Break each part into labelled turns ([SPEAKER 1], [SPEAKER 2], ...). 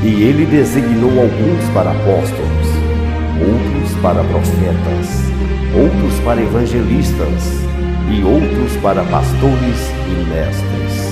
[SPEAKER 1] E ele designou alguns para apóstolos, outros para profetas, outros para evangelistas e outros para pastores e mestres.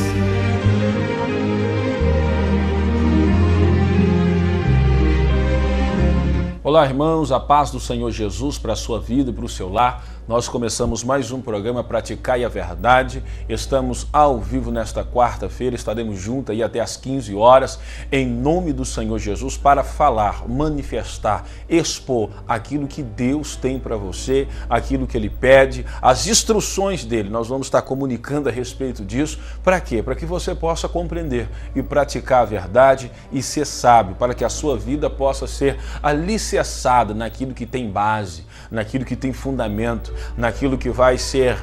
[SPEAKER 2] Olá, irmãos, a paz do Senhor Jesus para a sua vida e para o seu lar. Nós começamos mais um programa Praticai a Verdade. Estamos ao vivo nesta quarta-feira, estaremos juntos aí até às 15 horas, em nome do Senhor Jesus, para falar, manifestar, expor aquilo que Deus tem para você, aquilo que Ele pede, as instruções dEle. Nós vamos estar comunicando a respeito disso. Para quê? Para que você possa compreender e praticar a verdade e ser sábio, para que a sua vida possa ser alicerçada naquilo que tem base, naquilo que tem fundamento, naquilo que vai ser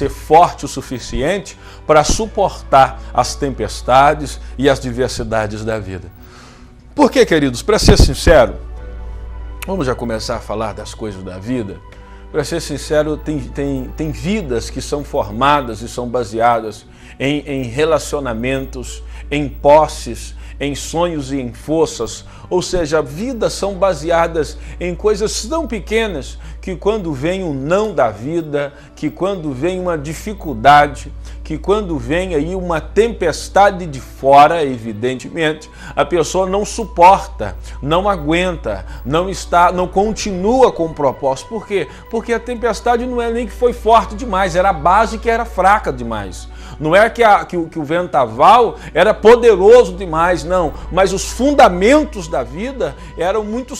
[SPEAKER 2] forte o suficiente para suportar as tempestades e as diversidades da vida. Por quê, queridos? Para ser sincero, vamos já começar a falar das coisas da vida. Para ser sincero, tem vidas que são formadas e são baseadas em relacionamentos, em posses, em sonhos e em forças, ou seja, vidas são baseadas em coisas tão pequenas que quando vem um não da vida, que quando vem uma dificuldade, que quando vem aí uma tempestade de fora, evidentemente, a pessoa não suporta, não aguenta, não continua com o propósito. Por quê? Porque a tempestade não é nem que foi forte demais, era a base que era fraca demais. Não é que o vendaval era poderoso demais, não, mas os fundamentos da vida eram muito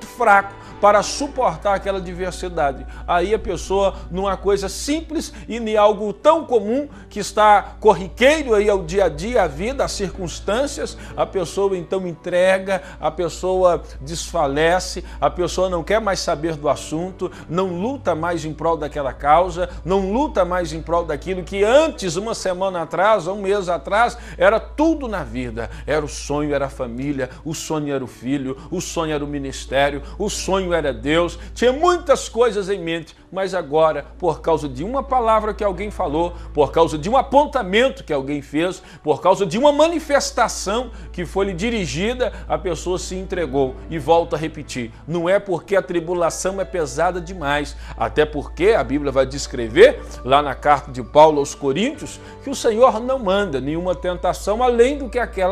[SPEAKER 2] fracos para suportar aquela diversidade. Aí a pessoa, numa coisa simples e em algo tão comum que está corriqueiro aí ao dia a dia, a vida, as circunstâncias, a pessoa então entrega, a pessoa desfalece, a pessoa não quer mais saber do assunto, não luta mais em prol daquela causa, não luta mais em prol daquilo que antes, uma semana atrás, um mês atrás, era tudo na vida. Era o sonho, era a família, o sonho era o filho, o sonho era o ministério, o sonho era Deus, tinha muitas coisas em mente, mas agora, por causa de uma palavra que alguém falou, por causa de um apontamento que alguém fez, por causa de uma manifestação que foi lhe dirigida, a pessoa se entregou. E volto a repetir, não é porque a tribulação é pesada demais, até porque a Bíblia vai descrever, lá na carta de Paulo aos Coríntios, que o Senhor não manda nenhuma tentação além do que aquela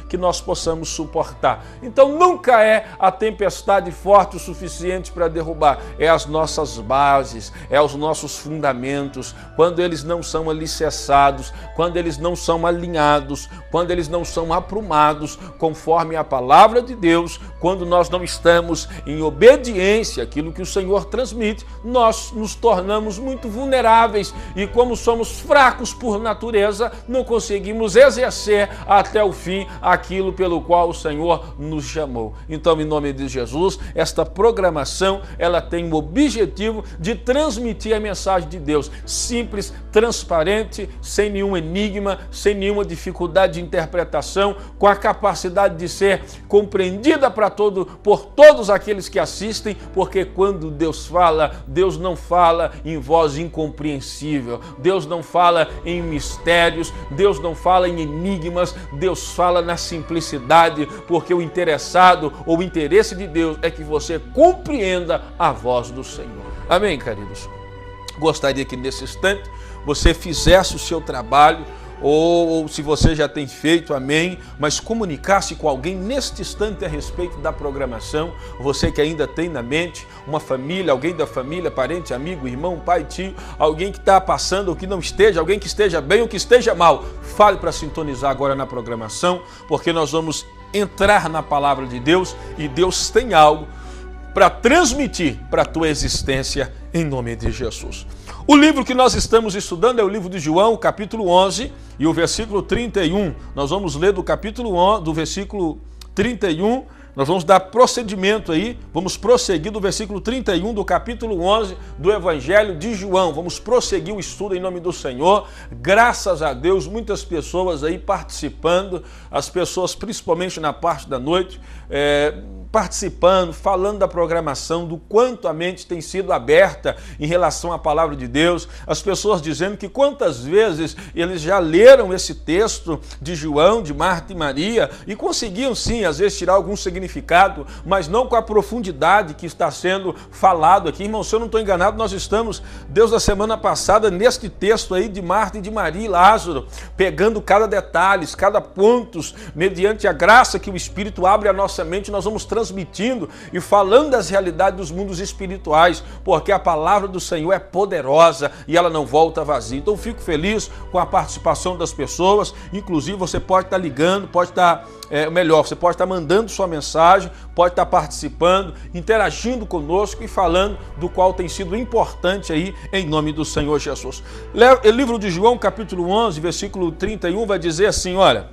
[SPEAKER 2] que nós possamos suportar. Então nunca é a tempestade forte o suficiente para derrubar, é as nossas bases, é os nossos fundamentos, quando eles não são alicerçados, quando eles não são alinhados, quando eles não são aprumados conforme a palavra de Deus, quando nós não estamos em obediência àquilo que o Senhor transmite, nós nos tornamos muito vulneráveis e, como somos fracos por natureza, não conseguimos exercer até o fim aquilo pelo qual o Senhor nos chamou. Então, em nome de Jesus, esta programação, ela tem o objetivo de transmitir a mensagem de Deus, simples, transparente, sem nenhum enigma, sem nenhuma dificuldade de interpretação, com a capacidade de ser compreendida por todos aqueles que assistem, porque quando Deus fala, Deus não fala em voz incompreensível, Deus não fala em mistérios, Deus não fala em enigmas, Deus fala na simplicidade, porque o interessado ou o interesse de Deus é que você compreenda a voz do Senhor. Amém, queridos? Gostaria que nesse instante você fizesse o seu trabalho, ou se você já tem feito, amém, mas comunicasse com alguém neste instante a respeito da programação, você que ainda tem na mente uma família, alguém da família, parente, amigo, irmão, pai, tio, alguém que está passando ou que não esteja, alguém que esteja bem ou que esteja mal, fale para sintonizar agora na programação, porque nós vamos entrar na palavra de Deus e Deus tem algo para transmitir para a tua existência em nome de Jesus. O livro que nós estamos estudando é o livro de João, capítulo 11 e o versículo 31. Nós vamos ler do capítulo 11, do versículo 31, nós vamos dar procedimento aí, vamos prosseguir do versículo 31 do capítulo 11 do Evangelho de João. Vamos prosseguir o estudo em nome do Senhor. Graças a Deus, muitas pessoas aí participando, as pessoas principalmente na parte da noite, participando, falando da programação, do quanto a mente tem sido aberta em relação à palavra de Deus. As pessoas dizendo que quantas vezes eles já leram esse texto de João, de Marta e Maria, e conseguiam sim, às vezes, tirar algum significado, mas não com a profundidade que está sendo falado aqui. Irmão, se eu não estou enganado, nós estamos, Deus, da semana passada, neste texto aí de Marta e de Maria e Lázaro, pegando cada detalhe, cada ponto, mediante a graça que o Espírito abre a nossa mente, nós vamos transmitindo e falando das realidades dos mundos espirituais, porque a palavra do Senhor é poderosa e ela não volta vazia. Então fico feliz com a participação das pessoas, inclusive você pode estar ligando, pode estar, você pode estar mandando sua mensagem, pode estar participando, interagindo conosco e falando do qual tem sido importante aí, em nome do Senhor Jesus. O livro de João, capítulo 11, versículo 31, vai dizer assim, olha...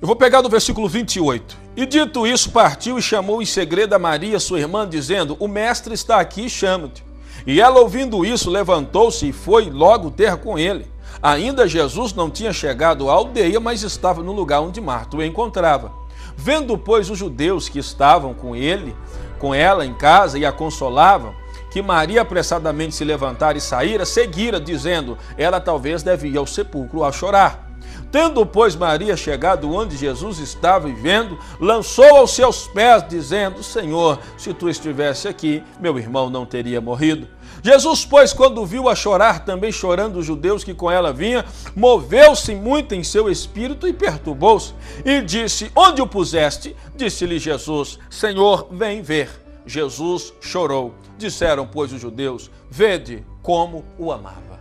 [SPEAKER 2] Eu vou pegar do versículo 28. E dito isso, partiu e chamou em segredo a Maria, sua irmã, dizendo, o mestre está aqui e chama-te. E ela, ouvindo isso, levantou-se e foi logo ter com ele. Ainda Jesus não tinha chegado à aldeia, mas estava no lugar onde Marta o encontrava. Vendo, pois, os judeus que estavam com ela em casa e a consolavam, que Maria apressadamente se levantara e saíra, seguira, dizendo, ela talvez deve ir ao sepulcro a chorar. Tendo, pois, Maria chegado onde Jesus estava e vendo, lançou aos seus pés, dizendo, Senhor, se tu estivesse aqui, meu irmão não teria morrido. Jesus, pois, quando viu a chorar, também chorando os judeus que com ela vinham, moveu-se muito em seu espírito e perturbou-se. E disse, onde o puseste? Disse-lhe Jesus, Senhor, vem ver. Jesus chorou. Disseram, pois, os judeus, vede como o amava.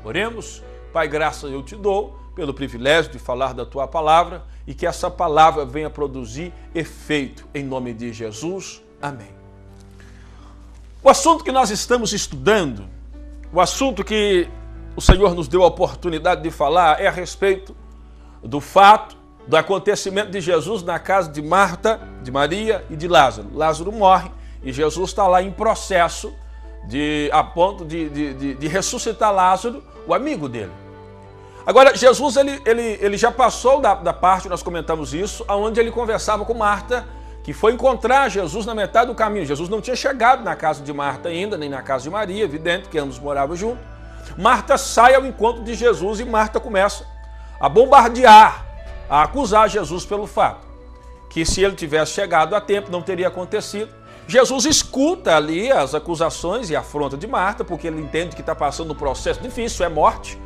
[SPEAKER 2] Oremos. Pai, graça eu te dou pelo privilégio de falar da tua palavra e que essa palavra venha produzir efeito em nome de Jesus. Amém. O assunto que nós estamos estudando, o assunto que o Senhor nos deu a oportunidade de falar é a respeito do fato, do acontecimento de Jesus na casa de Marta, de Maria e de Lázaro. Lázaro morre e Jesus está lá em processo a ponto de ressuscitar Lázaro, o amigo dele. Agora, Jesus ele já passou da parte, nós comentamos isso, onde ele conversava com Marta, que foi encontrar Jesus na metade do caminho. Jesus não tinha chegado na casa de Marta ainda, nem na casa de Maria, evidente que ambos moravam juntos. Marta sai ao encontro de Jesus e Marta começa a bombardear, a acusar Jesus pelo fato que se ele tivesse chegado a tempo não teria acontecido. Jesus escuta ali as acusações e a afronta de Marta, porque ele entende que está passando um processo difícil, é morte.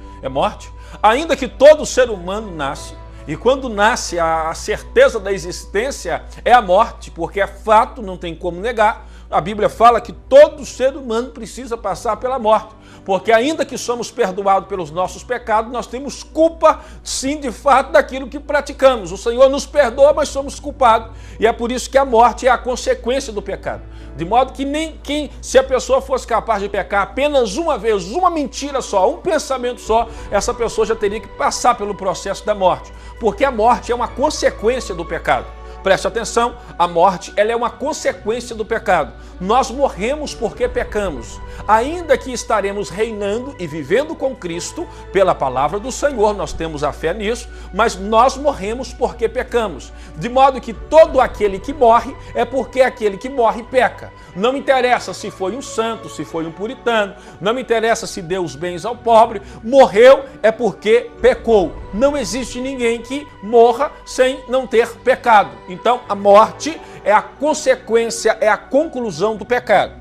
[SPEAKER 2] Ainda que todo ser humano nasce, e quando nasce a certeza da existência é a morte, porque é fato, não tem como negar. A Bíblia fala que todo ser humano precisa passar pela morte, porque ainda que somos perdoados pelos nossos pecados, nós temos culpa, sim, de fato, daquilo que praticamos. O Senhor nos perdoa, mas somos culpados, e é por isso que a morte é a consequência do pecado. De modo que se a pessoa fosse capaz de pecar apenas uma vez, uma mentira só, um pensamento só, essa pessoa já teria que passar pelo processo da morte, porque a morte é uma consequência do pecado. Preste atenção, a morte ela é uma consequência do pecado. Nós morremos porque pecamos. Ainda que estaremos reinando e vivendo com Cristo, pela palavra do Senhor, nós temos a fé nisso, mas nós morremos porque pecamos. De modo que todo aquele que morre é porque aquele que morre peca. Não me interessa se foi um santo, se foi um puritano, não me interessa se deu os bens ao pobre, morreu é porque pecou. Não existe ninguém que morra sem não ter pecado. Então, a morte é a consequência, é a conclusão do pecado.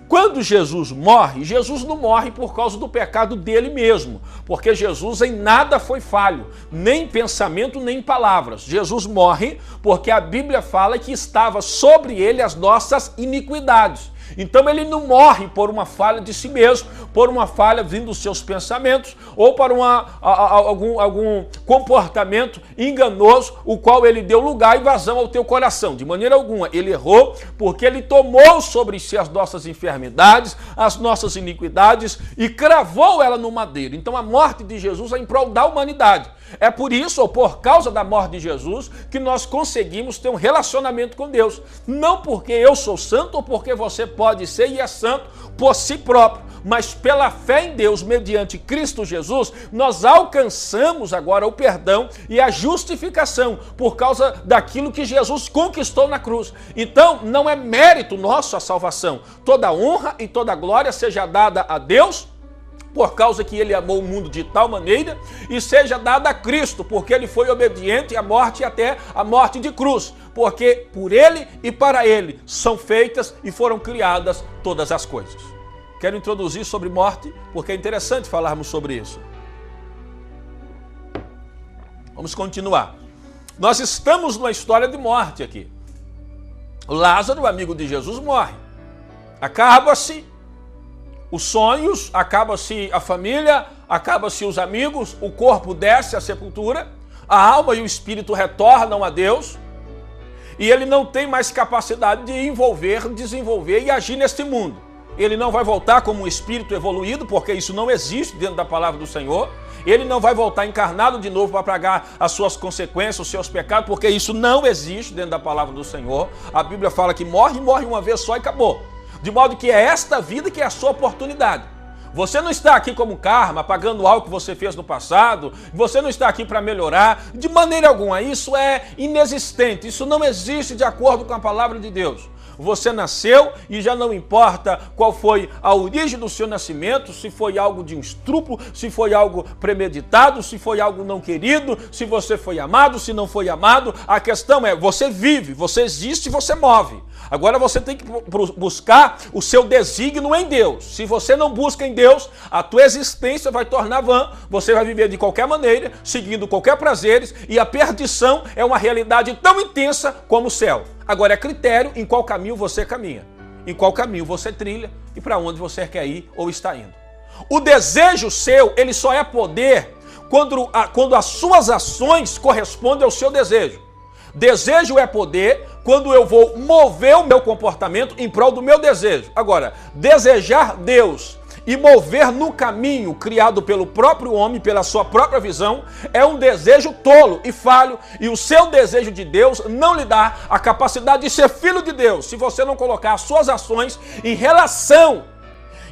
[SPEAKER 2] Quando Jesus não morre por causa do pecado dele mesmo, porque Jesus em nada foi falho, nem em pensamento, nem em palavras. Jesus morre porque a Bíblia fala que estava sobre ele as nossas iniquidades. Então ele não morre por uma falha de si mesmo, por uma falha vindo dos seus pensamentos, ou por algum comportamento enganoso, o qual ele deu lugar e vazão ao teu coração. De maneira alguma, ele errou porque ele tomou sobre si as nossas enfermidades, as nossas iniquidades e cravou ela no madeiro. Então a morte de Jesus é em prol da humanidade. É por isso, ou por causa da morte de Jesus, que nós conseguimos ter um relacionamento com Deus. Não porque eu sou santo ou porque você pode ser e é santo por si próprio, mas pela fé em Deus, mediante Cristo Jesus, nós alcançamos agora o perdão e a justificação por causa daquilo que Jesus conquistou na cruz. Então, não é mérito nosso a salvação. Toda honra e toda glória seja dada a Deus, por causa que ele amou o mundo de tal maneira, e seja dada a Cristo, porque ele foi obediente à morte, até a morte de cruz, porque por ele e para ele são feitas e foram criadas todas as coisas. Quero introduzir sobre morte, porque é interessante falarmos sobre isso. Vamos continuar. Nós estamos numa história de morte aqui. Lázaro, amigo de Jesus, morre. Acaba-se os sonhos, acaba-se a família, acaba-se os amigos, o corpo desce à sepultura, a alma e o espírito retornam a Deus, e ele não tem mais capacidade de envolver, desenvolver e agir neste mundo. Ele não vai voltar como um espírito evoluído, porque isso não existe dentro da palavra do Senhor. Ele não vai voltar encarnado de novo para pagar as suas consequências, os seus pecados, porque isso não existe dentro da palavra do Senhor. A Bíblia fala que morre uma vez só e acabou. De modo que é esta vida que é a sua oportunidade. Você não está aqui como karma, pagando algo que você fez no passado. Você não está aqui para melhorar. De maneira alguma, isso é inexistente. Isso não existe de acordo com a palavra de Deus. Você nasceu e já não importa qual foi a origem do seu nascimento, se foi algo de um estupro, se foi algo premeditado, se foi algo não querido, se você foi amado, se não foi amado. A questão é, você vive, você existe, você move. Agora você tem que buscar o seu desígnio em Deus. Se você não busca em Deus, a tua existência vai tornar vã, você vai viver de qualquer maneira, seguindo qualquer prazeres, e a perdição é uma realidade tão intensa como o céu. Agora é critério em qual caminho você caminha, em qual caminho você trilha e para onde você quer ir ou está indo. O desejo seu, ele só é poder quando as suas ações correspondem ao seu desejo. Desejo é poder quando eu vou mover o meu comportamento em prol do meu desejo. Agora, desejar Deus e mover no caminho criado pelo próprio homem, pela sua própria visão, é um desejo tolo e falho, e o seu desejo de Deus não lhe dá a capacidade de ser filho de Deus, se você não colocar as suas ações em relação,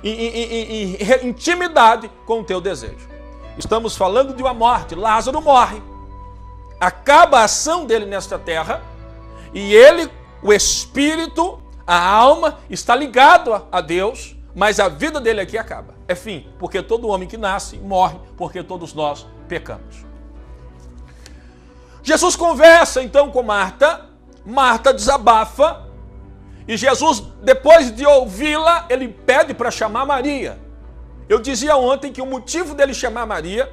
[SPEAKER 2] em intimidade com o teu desejo. Estamos falando de uma morte. Lázaro morre, acaba a ação dele nesta terra, e ele, o espírito, a alma, está ligado a Deus, mas a vida dele aqui acaba. É fim, porque todo homem que nasce morre, porque todos nós pecamos. Jesus conversa então com Marta, Marta desabafa, e Jesus, depois de ouvi-la, ele pede para chamar Maria. Eu dizia ontem que o motivo dele chamar Maria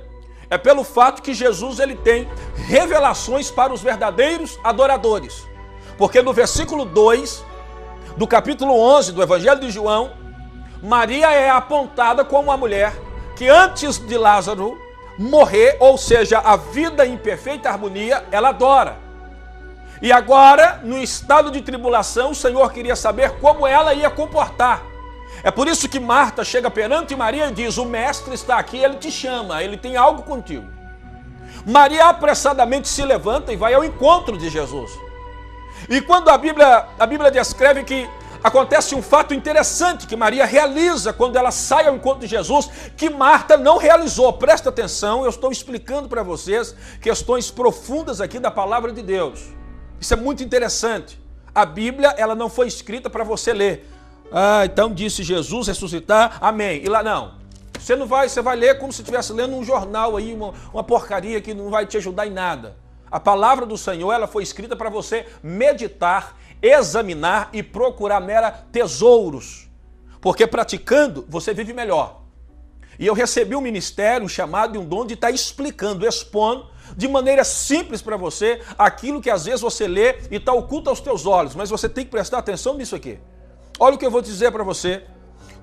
[SPEAKER 2] é pelo fato que Jesus ele tem revelações para os verdadeiros adoradores. Porque no versículo 2 do capítulo 11 do Evangelho de João, Maria é apontada como uma mulher que antes de Lázaro morrer, ou seja, a vida em perfeita harmonia, ela adora. E agora, no estado de tribulação, o Senhor queria saber como ela ia comportar. É por isso que Marta chega perante Maria e diz: o mestre está aqui, ele te chama, ele tem algo contigo. Maria apressadamente se levanta e vai ao encontro de Jesus. E quando a Bíblia descreve que acontece um fato interessante que Maria realiza quando ela sai ao encontro de Jesus, que Marta não realizou. Presta atenção, eu estou explicando para vocês questões profundas aqui da palavra de Deus. Isso é muito interessante. A Bíblia, ela não foi escrita para você ler. Ah, então disse Jesus ressuscitar, amém. E lá não. Você vai ler como se estivesse lendo um jornal aí, uma porcaria que não vai te ajudar em nada. A palavra do Senhor, ela foi escrita para você meditar, examinar e procurar mera tesouros. Porque praticando, você vive melhor. E eu recebi um ministério, um chamado e um dom de estar explicando, expondo, de maneira simples para você, aquilo que às vezes você lê e está oculto aos teus olhos. Mas você tem que prestar atenção nisso aqui. Olha o que eu vou dizer para você.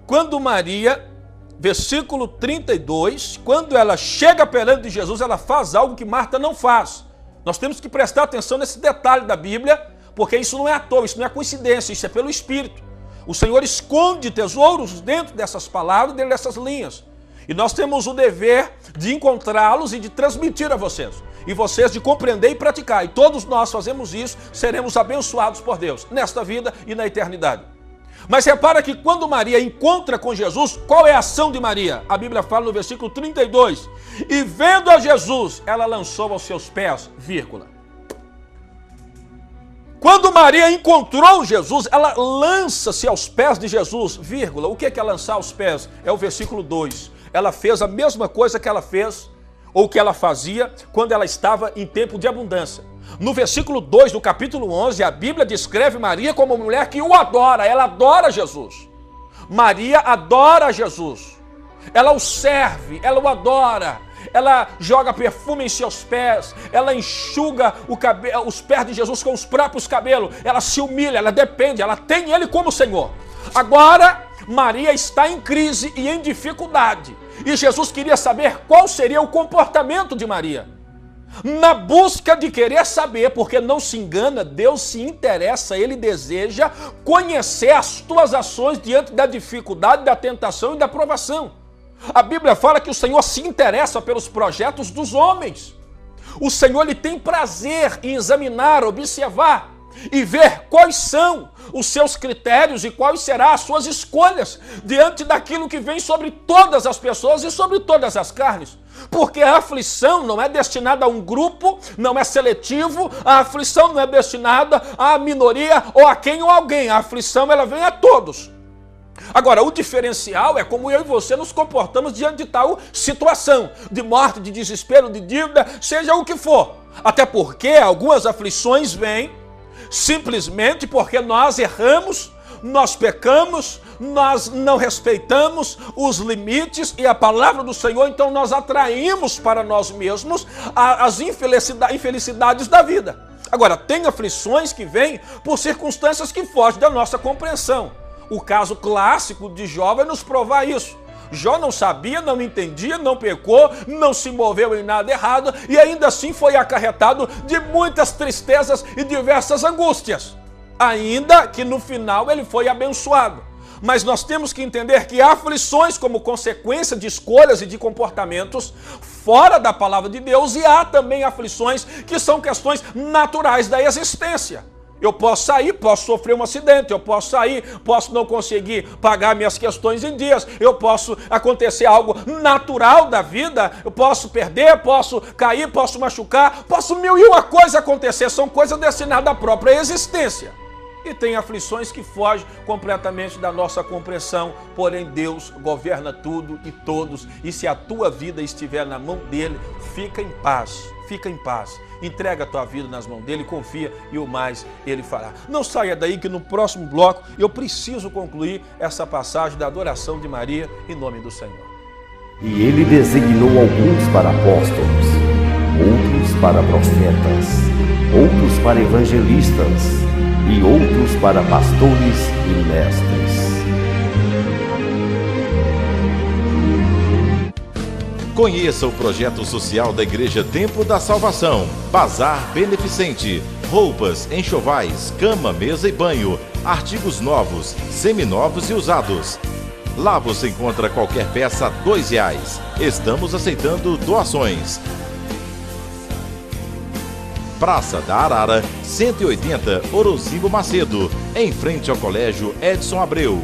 [SPEAKER 2] Quando Maria, versículo 32, quando ela chega perante de Jesus, ela faz algo que Marta não faz. Nós temos que prestar atenção nesse detalhe da Bíblia, porque isso não é à toa, isso não é coincidência, isso é pelo Espírito. O Senhor esconde tesouros dentro dessas palavras, dentro dessas linhas. E nós temos o dever de encontrá-los e de transmitir a vocês. E vocês de compreender e praticar. E todos nós fazemos isso, seremos abençoados por Deus, nesta vida e na eternidade. Mas repara que quando Maria encontra com Jesus, qual é a ação de Maria? A Bíblia fala no versículo 32, e vendo a Jesus, ela lançou aos seus pés, vírgula. Quando Maria encontrou Jesus, ela lança-se aos pés de Jesus, vírgula. O que é lançar aos pés? É o versículo 2. Ela fez a mesma coisa que ela fez, ou que ela fazia, quando ela estava em tempo de abundância. No versículo 2 do capítulo 11, a Bíblia descreve Maria como uma mulher que o adora, ela adora Jesus. Maria adora Jesus, ela o serve, ela o adora, ela joga perfume em seus pés, ela enxuga os pés de Jesus com os próprios cabelos, ela se humilha, ela depende, ela tem ele como Senhor. Agora, Maria está em crise e em dificuldade, e Jesus queria saber qual seria o comportamento de Maria. Na busca de querer saber, porque não se engana, Deus se interessa, Ele deseja conhecer as tuas ações diante da dificuldade, da tentação e da provação. A Bíblia fala que o Senhor se interessa pelos projetos dos homens. O Senhor ele tem prazer em examinar, observar e ver quais são os seus critérios e quais serão as suas escolhas diante daquilo que vem sobre todas as pessoas e sobre todas as carnes. Porque a aflição não é destinada a um grupo, não é seletivo, a aflição não é destinada à minoria ou a quem ou alguém, a aflição ela vem a todos. Agora, o diferencial é como eu e você nos comportamos diante de tal situação, de morte, de desespero, de dívida, seja o que for. Até porque algumas aflições vêm simplesmente porque nós erramos, nós pecamos, nós não respeitamos os limites e a palavra do Senhor, então nós atraímos para nós mesmos as infelicidades da vida. Agora, tem aflições que vêm por circunstâncias que fogem da nossa compreensão. O caso clássico de Jó vai nos provar isso. Jó não sabia, não entendia, não pecou, não se moveu em nada errado e ainda assim foi acarretado de muitas tristezas e diversas angústias. Ainda que no final ele foi abençoado. Mas nós temos que entender que há aflições como consequência de escolhas e de comportamentos fora da palavra de Deus e há também aflições que são questões naturais da existência. Eu posso sair, posso sofrer um acidente, eu posso sair, posso não conseguir pagar minhas questões em dias, eu posso acontecer algo natural da vida, eu posso perder, posso cair, posso machucar, posso mil e uma coisa acontecer, são coisas destinadas à própria existência. E tem aflições que fogem completamente da nossa compreensão, porém Deus governa tudo e todos, e se a tua vida estiver na mão dele, fica em paz, fica em paz. Entrega a tua vida nas mãos dele, confia e o mais ele fará. Não saia daí que no próximo bloco eu preciso concluir essa passagem da adoração de Maria em nome do Senhor.
[SPEAKER 1] E ele designou alguns para apóstolos, outros para profetas, outros para evangelistas e outros para pastores e mestres.
[SPEAKER 3] Conheça o projeto social da Igreja Templo da Salvação. Bazar Beneficente. Roupas, enxovais, cama, mesa e banho. Artigos novos, seminovos e usados. Lá você encontra qualquer peça a R$2. Estamos aceitando doações. Praça da Arara, 180, Orocimbo Macedo, em frente ao Colégio Edson Abreu.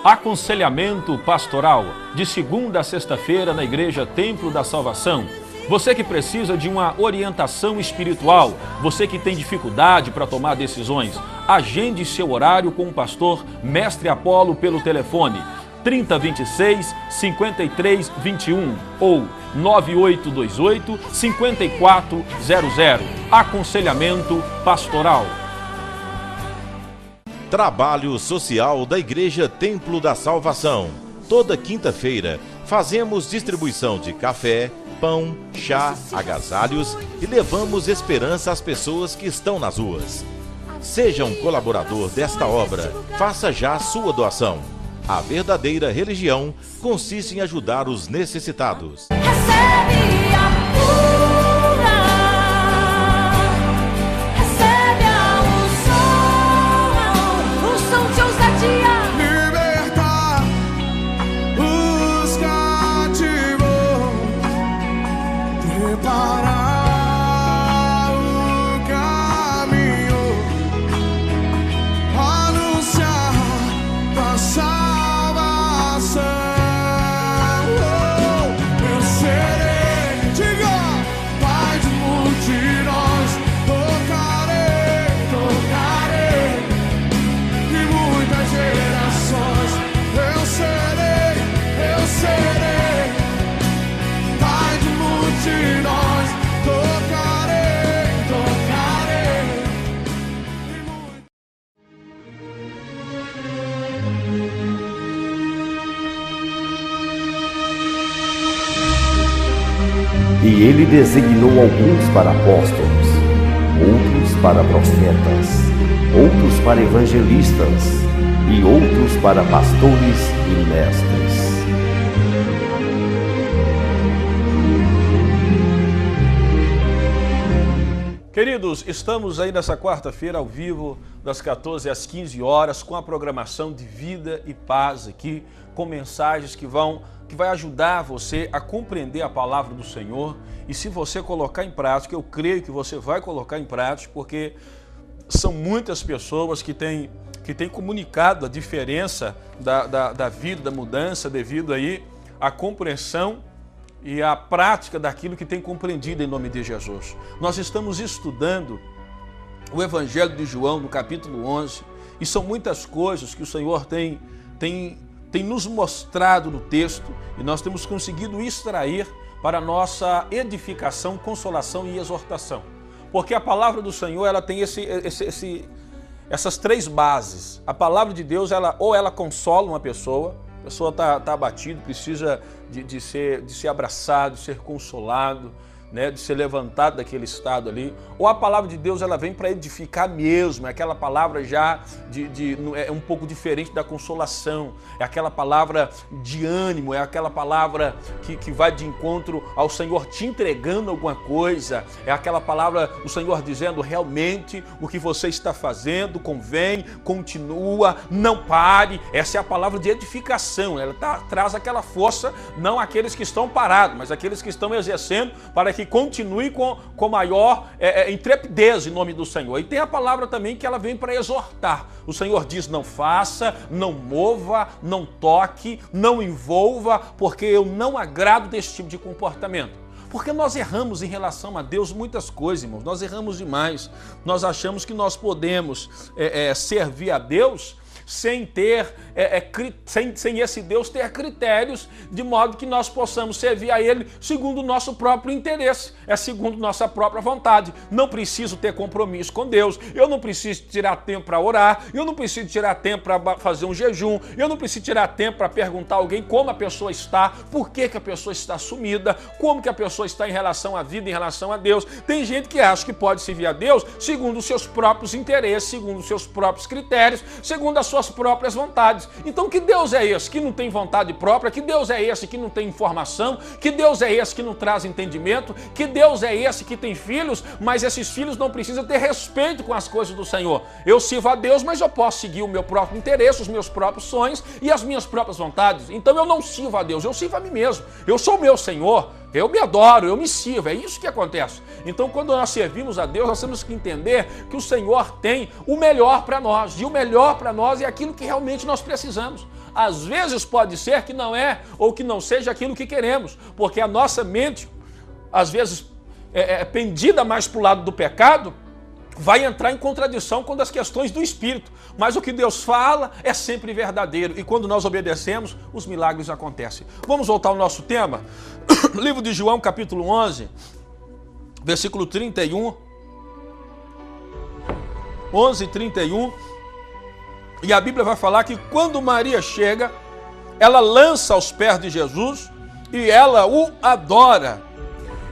[SPEAKER 2] Aconselhamento pastoral, de segunda a sexta-feira na Igreja Templo da Salvação. Você que precisa de uma orientação espiritual, você que tem dificuldade para tomar decisões, agende seu horário com o pastor Mestre Apolo pelo telefone 3026-5321 ou 9828-5400. Aconselhamento pastoral.
[SPEAKER 3] Trabalho social da Igreja Templo da Salvação. Toda quinta-feira fazemos distribuição de café, pão, chá, agasalhos e levamos esperança às pessoas que estão nas ruas. Seja um colaborador desta obra, faça já a sua doação. A verdadeira religião consiste em ajudar os necessitados.
[SPEAKER 4] Recebe a cura, recebe a unção de ousadia.
[SPEAKER 5] Libertar os cativos, preparar o caminho
[SPEAKER 1] E ele designou alguns para apóstolos, outros para profetas, outros para evangelistas e outros para pastores e mestres.
[SPEAKER 2] Queridos, estamos aí nessa quarta-feira ao vivo, das 14 às 15 horas, com a programação de Vida e Paz aqui, com mensagens que vai ajudar você a compreender a palavra do Senhor. E se você colocar em prática, eu creio que você vai colocar em prática, porque são muitas pessoas que têm comunicado a diferença da vida, da mudança, devido aí à compreensão e a prática daquilo que tem compreendido em nome de Jesus. Nós estamos estudando o Evangelho de João, no capítulo 11, e são muitas coisas que o Senhor tem nos mostrado no texto, e nós temos conseguido extrair para a nossa edificação, consolação e exortação. Porque a palavra do Senhor, ela tem essas três bases. A palavra de Deus, ou ela consola uma pessoa, a pessoa está abatida, precisa de ser abraçado, de ser consolado, né, de ser levantado daquele estado ali. Ou a palavra de Deus, ela vem para edificar mesmo, é aquela palavra já é um pouco diferente da consolação, é aquela palavra de ânimo, é aquela palavra que vai de encontro ao Senhor te entregando alguma coisa, é aquela palavra do Senhor dizendo realmente o que você está fazendo convém, continua, não pare. Essa é a palavra de edificação, ela traz aquela força, não aqueles que estão parados, mas aqueles que estão exercendo, para que continue com maior intrepidez em nome do Senhor. E tem a palavra também que ela vem para exortar. O Senhor diz: não faça, não mova, não toque, não envolva, porque eu não agrado desse tipo de comportamento. Porque nós erramos em relação a Deus muitas coisas, irmãos. Nós erramos demais. Nós achamos que nós podemos servir a Deus sem esse Deus ter critérios, de modo que nós possamos servir a Ele segundo o nosso próprio interesse, segundo nossa própria vontade. Não preciso ter compromisso com Deus, eu não preciso tirar tempo para orar, eu não preciso tirar tempo para fazer um jejum, eu não preciso tirar tempo para perguntar a alguém como a pessoa está, por que a pessoa está sumida, como que a pessoa está em relação à vida, em relação a Deus. Tem gente que acha que pode servir a Deus segundo os seus próprios interesses, segundo os seus próprios critérios, segundo as suas próprias vontades. Então, que Deus é esse que não tem vontade própria? Que Deus é esse que não tem informação? Que Deus é esse que não traz entendimento? Que Deus é esse que tem filhos, mas esses filhos não precisam ter respeito com as coisas do Senhor? Eu sirvo a Deus, mas eu posso seguir o meu próprio interesse, os meus próprios sonhos e as minhas próprias vontades. Então eu não sirvo a Deus, eu sirvo a mim mesmo. Eu sou o meu Senhor, eu me adoro, eu me sirvo, é isso que acontece. Então, quando nós servimos a Deus, nós temos que entender que o Senhor tem o melhor para nós, e o melhor para nós é aquilo que realmente nós precisamos. Às vezes pode ser que não é, ou que não seja aquilo que queremos, porque a nossa mente, às vezes, pendida mais para o lado do pecado, vai entrar em contradição com as questões do Espírito. Mas o que Deus fala é sempre verdadeiro. E quando nós obedecemos, os milagres acontecem. Vamos voltar ao nosso tema? Livro de João, capítulo 11, versículo 31. 11:31. E a Bíblia vai falar que quando Maria chega, ela lança aos pés de Jesus e ela o adora.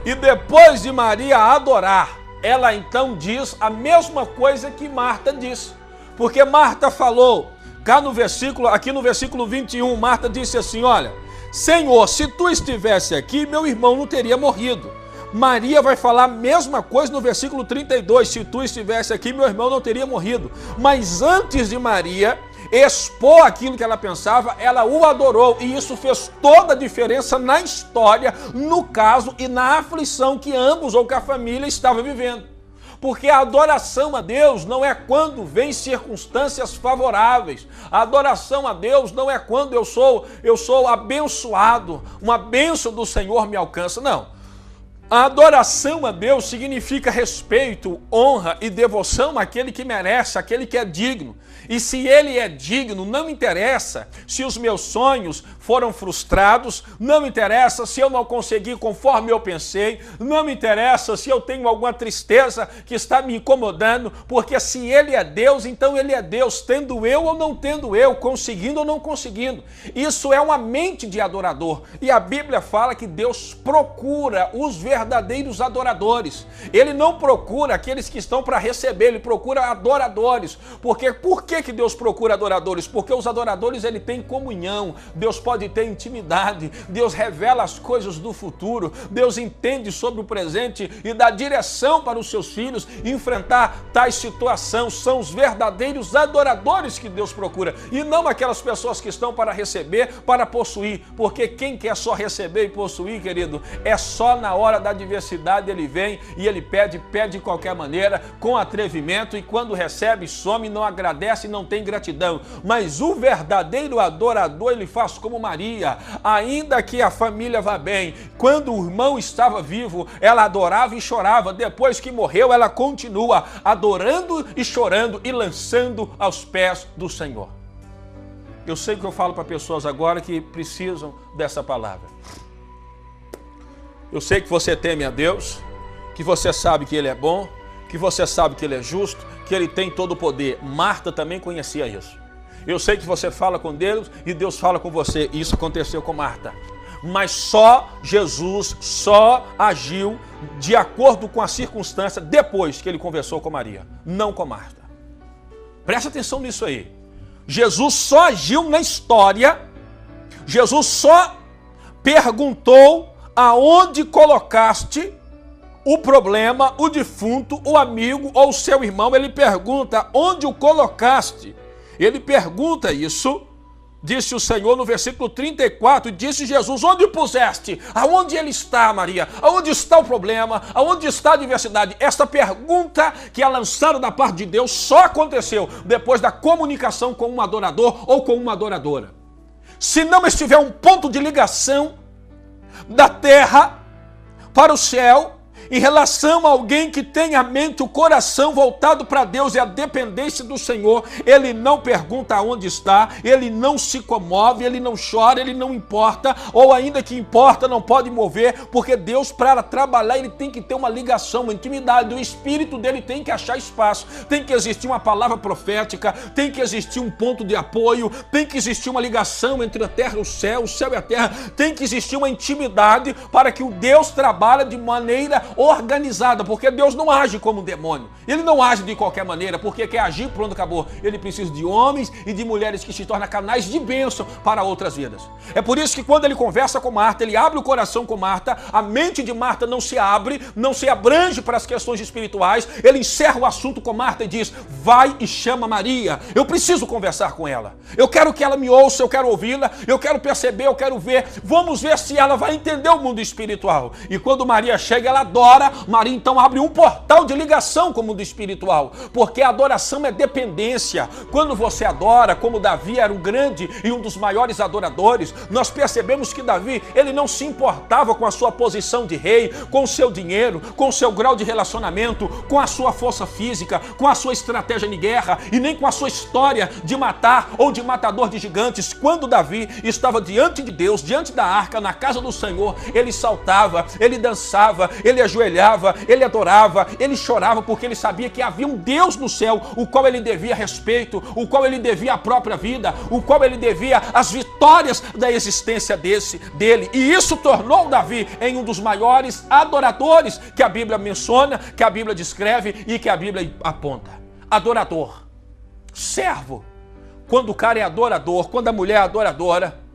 [SPEAKER 2] E depois de Maria adorar, ela então diz a mesma coisa que Marta disse. Porque Marta falou, aqui no versículo 21, Marta disse assim: olha, Senhor, se tu estivesse aqui, meu irmão não teria morrido. Maria vai falar a mesma coisa no versículo 32, se tu estivesse aqui, meu irmão não teria morrido. Mas antes de Maria expor aquilo que ela pensava, ela o adorou, e isso fez toda a diferença na história, no caso e na aflição que ambos ou que a família estava vivendo. Porque a adoração a Deus não é quando vem circunstâncias favoráveis. A adoração a Deus não é quando eu sou abençoado, uma bênção do Senhor me alcança, não. A adoração a Deus significa respeito, honra e devoção àquele que merece, àquele que é digno. E se ele é digno, não interessa se os meus sonhos foram frustrados, não interessa se eu não consegui conforme eu pensei, não me interessa se eu tenho alguma tristeza que está me incomodando, porque se ele é Deus, então ele é Deus, tendo eu ou não tendo eu, conseguindo ou não conseguindo. Isso é uma mente de adorador. E a Bíblia fala que Deus procura os verdadeiros verdadeiros adoradores. Ele não procura aqueles que estão para receber, ele procura adoradores. Porque por que Deus procura adoradores? Porque os adoradores, ele tem comunhão, Deus pode ter intimidade, Deus revela as coisas do futuro, Deus entende sobre o presente e dá direção para os seus filhos enfrentar tais situações. São os verdadeiros adoradores que Deus procura e não aquelas pessoas que estão para receber, para possuir, porque quem quer só receber e possuir, querido, é só na hora da adversidade ele vem e ele pede de qualquer maneira, com atrevimento, e quando recebe, some, não agradece, não tem gratidão. Mas o verdadeiro adorador, ele faz como Maria, ainda que a família vá bem, quando o irmão estava vivo, ela adorava e chorava, depois que morreu, ela continua adorando e chorando e lançando aos pés do Senhor. Eu sei que eu falo para pessoas agora que precisam dessa palavra. Eu sei que você teme a Deus, que você sabe que Ele é bom, que você sabe que Ele é justo, que Ele tem todo o poder. Marta também conhecia isso. Eu sei que você fala com Deus e Deus fala com você. Isso aconteceu com Marta. Mas só Jesus só agiu de acordo com a circunstância depois que Ele conversou com Maria, não com Marta. Presta atenção nisso aí. Jesus só agiu na história, Jesus só perguntou aonde colocaste o problema, o defunto, o amigo ou o seu irmão. Ele pergunta onde o colocaste. Ele pergunta isso, disse o Senhor no versículo 34, disse Jesus, onde o puseste? Aonde ele está, Maria? Aonde está o problema? Aonde está a adversidade? Esta pergunta que é lançada da parte de Deus só aconteceu depois da comunicação com um adorador ou com uma adoradora. Se não estiver um ponto de ligação da terra para o céu, em relação a alguém que tem a mente, o coração voltado para Deus e a dependência do Senhor, ele não pergunta onde está, ele não se comove, ele não chora, ele não importa, ou ainda que importa, não pode mover, porque Deus, para trabalhar, ele tem que ter uma ligação, uma intimidade, o espírito dele tem que achar espaço, tem que existir uma palavra profética, tem que existir um ponto de apoio, tem que existir uma ligação entre a terra e o céu e a terra, tem que existir uma intimidade para que o Deus trabalhe de maneira organizada, porque Deus não age como um demônio, ele não age de qualquer maneira, porque quer agir, pronto, acabou. Ele precisa de homens e de mulheres que se tornam canais de bênção para outras vidas. É por isso que quando ele conversa com Marta, ele abre o coração com Marta, a mente de Marta não se abre, não se abrange para as questões espirituais, ele encerra o assunto com Marta e diz, vai e chama Maria, eu preciso conversar com ela, eu quero que ela me ouça, eu quero ouvi-la, eu quero perceber, eu quero ver, vamos ver se ela vai entender o mundo espiritual. E quando Maria chega, ela adora. Maria então abre um portal de ligação com o mundo espiritual, porque a adoração é dependência. Quando você adora, como Davi era um grande e um dos maiores adoradores, nós percebemos que Davi, ele não se importava com a sua posição de rei, com o seu dinheiro, com o seu grau de relacionamento, com a sua força física, com a sua estratégia de guerra e nem com a sua história de matar ou de matador de gigantes. Quando Davi estava diante de Deus, diante da arca, na casa do Senhor, ele saltava, ele dançava, ele ajoelhava, ele adorava, ele chorava, porque ele sabia que havia um Deus no céu, o qual ele devia respeito, o qual ele devia a própria vida, o qual ele devia as vitórias da existência dele. E isso tornou Davi em um dos maiores adoradores que a Bíblia menciona, que a Bíblia descreve e que a Bíblia aponta. Adorador, servo. Quando o cara é adorador, quando a mulher é adoradora,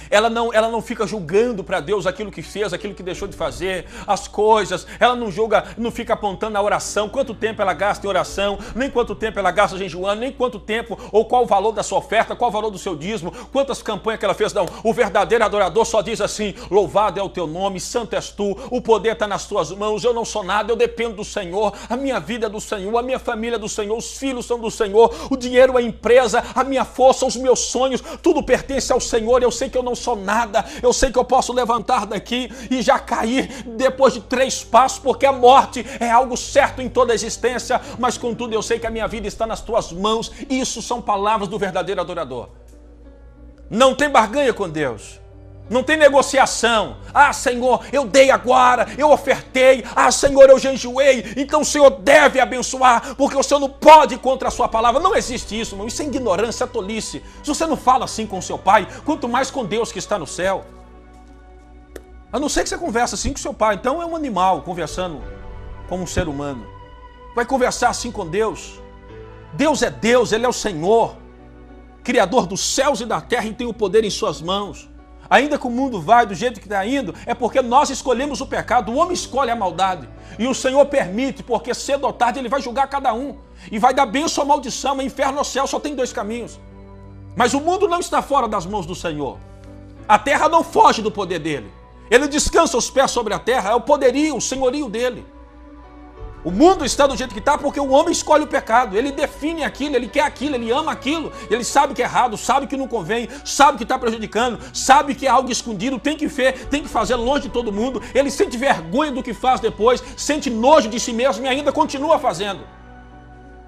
[SPEAKER 2] ela não fica julgando para Deus aquilo que fez, aquilo que deixou de fazer, as coisas, ela não julga, não fica apontando a oração, quanto tempo ela gasta em oração, nem quanto tempo ela gasta jejuando, nem quanto tempo, ou qual o valor da sua oferta, qual o valor do seu dízimo, quantas campanhas que ela fez. Não, o verdadeiro adorador só diz assim, louvado é o teu nome, santo és tu, o poder está nas tuas mãos, eu não sou nada, eu dependo do Senhor, a minha vida é do Senhor, a minha família é do Senhor, os filhos são do Senhor, o dinheiro é a empresa, a minha força, os meus sonhos, tudo pertence ao Senhor, eu sei que eu não sou nada, eu sei que eu posso levantar daqui e já cair depois de 3 passos, porque a morte é algo certo em toda a existência, mas contudo eu sei que a minha vida está nas tuas mãos. Isso são palavras do verdadeiro adorador. Não tem barganha com Deus, não tem negociação. Ah, Senhor, eu dei agora, eu ofertei. Ah, Senhor, eu jejuei, então o Senhor deve abençoar, porque o Senhor não pode ir contra a sua palavra. Não existe isso, irmão. Isso é ignorância, é tolice. Se você não fala assim com seu pai, quanto mais com Deus que está no céu. A não ser que você converse assim com seu pai. Então é um animal conversando com um ser humano. Vai conversar assim com Deus. Deus é Deus, Ele é o Senhor, Criador dos céus e da terra, e tem o poder em suas mãos. Ainda que o mundo vai do jeito que está indo, é porque nós escolhemos o pecado. O homem escolhe a maldade. E o Senhor permite, porque cedo ou tarde Ele vai julgar cada um. E vai dar bênção ou maldição, é inferno ou céu, só tem dois caminhos. Mas o mundo não está fora das mãos do Senhor. A terra não foge do poder dele. Ele descansa os pés sobre a terra, é o poderio, o senhorio dele. O mundo está do jeito que está porque o homem escolhe o pecado. Ele define aquilo, ele quer aquilo, ele ama aquilo. Ele sabe que é errado, sabe que não convém, sabe que está prejudicando, sabe que é algo escondido, tem que fazer longe de todo mundo. Ele sente vergonha do que faz depois, sente nojo de si mesmo e ainda continua fazendo.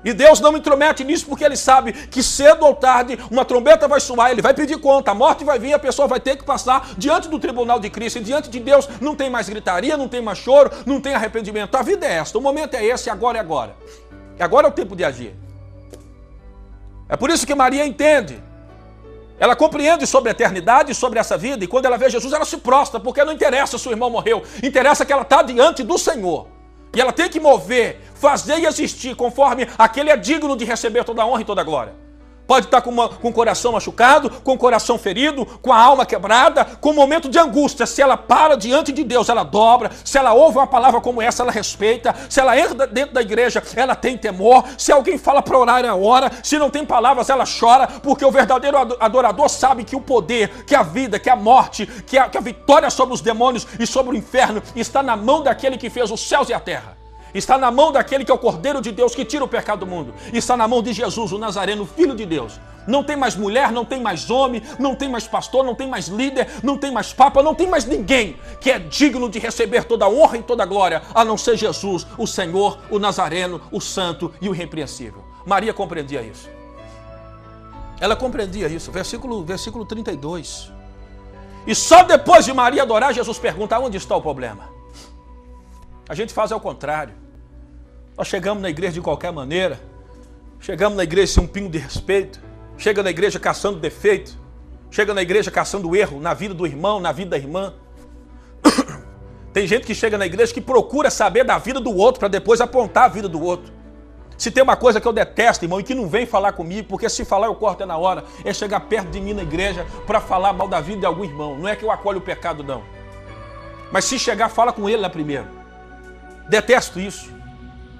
[SPEAKER 2] E Deus não intromete nisso porque Ele sabe que cedo ou tarde uma trombeta vai soar, Ele vai pedir conta, a morte vai vir, a pessoa vai ter que passar diante do tribunal de Cristo. E diante de Deus não tem mais gritaria, não tem mais choro, não tem arrependimento. A vida é esta, o momento é esse, agora é agora. E agora é o tempo de agir. É por isso que Maria entende. Ela compreende sobre a eternidade, sobre essa vida, e quando ela vê Jesus, ela se prostra, porque não interessa se o irmão morreu, interessa que ela está diante do Senhor. E ela tem que mover, fazer e existir conforme aquele é digno de receber toda a honra e toda a glória. Pode estar com o coração machucado, com o coração ferido, com a alma quebrada, com um momento de angústia. Se ela para diante de Deus, ela dobra. Se ela ouve uma palavra como essa, ela respeita. Se ela entra dentro da igreja, ela tem temor. Se alguém fala para orar, ela ora. Se não tem palavras, ela chora. Porque o verdadeiro adorador sabe que o poder, que a vida, que a morte, que a vitória sobre os demônios e sobre o inferno está na mão daquele que fez os céus e a terra. Está na mão daquele que é o Cordeiro de Deus que tira o pecado do mundo. Está na mão de Jesus, o Nazareno, Filho de Deus. Não tem mais mulher, não tem mais homem, não tem mais pastor, não tem mais líder, não tem mais papa, não tem mais ninguém que é digno de receber toda a honra e toda a glória, a não ser Jesus, o Senhor, o Nazareno, o Santo e o Irrepreensível. Maria compreendia isso. Ela compreendia isso. Versículo 32. E só depois de Maria adorar, Jesus pergunta: onde está o problema? A gente faz ao contrário. Nós chegamos na igreja de qualquer maneira, chegamos na igreja sem um pingo de respeito, chega na igreja caçando defeito, chega na igreja caçando erro na vida do irmão, na vida da irmã. Tem gente que chega na igreja que procura saber da vida do outro para depois apontar a vida do outro. Se tem uma coisa que eu detesto, irmão, e que não vem falar comigo, porque se falar eu corto na hora, é chegar perto de mim na igreja para falar mal da vida de algum irmão. Não é que eu acolho o pecado, não. Mas se chegar, fala com ele lá primeiro. Detesto isso.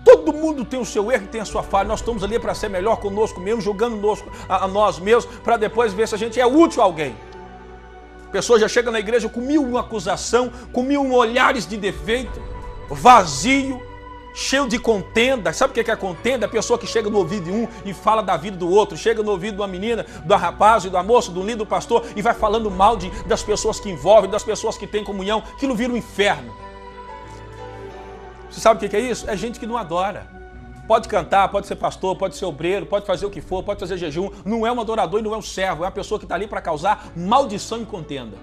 [SPEAKER 2] Todo mundo tem o seu erro e tem a sua falha. Nós estamos ali para ser melhor conosco mesmo, julgando a nós mesmos, para depois ver se a gente é útil a alguém. A pessoa já chega na igreja com 1001 acusação, com 1001 olhares de defeito, vazio, cheio de contenda. Sabe o que é a contenda? A pessoa que chega no ouvido de um e fala da vida do outro, chega no ouvido de uma menina, do rapaz e da moça, do líder, do pastor, e vai falando mal das pessoas que envolvem, das pessoas que têm comunhão. Aquilo vira um inferno. Você sabe o que é isso? É gente que não adora. Pode cantar, pode ser pastor, pode ser obreiro, pode fazer o que for, pode fazer jejum. Não é um adorador e não é um servo. É uma pessoa que está ali para causar maldição e contenda.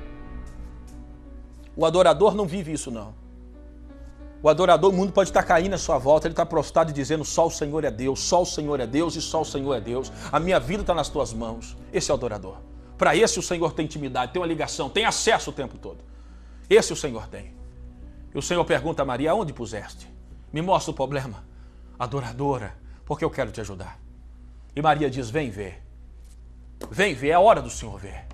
[SPEAKER 2] O adorador não vive isso, não. O adorador, o mundo pode estar caindo à sua volta, ele está prostrado e dizendo: só o Senhor é Deus, só o Senhor é Deus e só o Senhor é Deus. A minha vida está nas tuas mãos. Esse é o adorador. Para esse o Senhor tem intimidade, tem uma ligação, tem acesso o tempo todo. Esse o Senhor tem. E o Senhor pergunta a Maria: onde puseste? Me mostra o problema. Adoradora, porque eu quero te ajudar. E Maria diz: vem ver. Vem ver, é a hora do Senhor ver.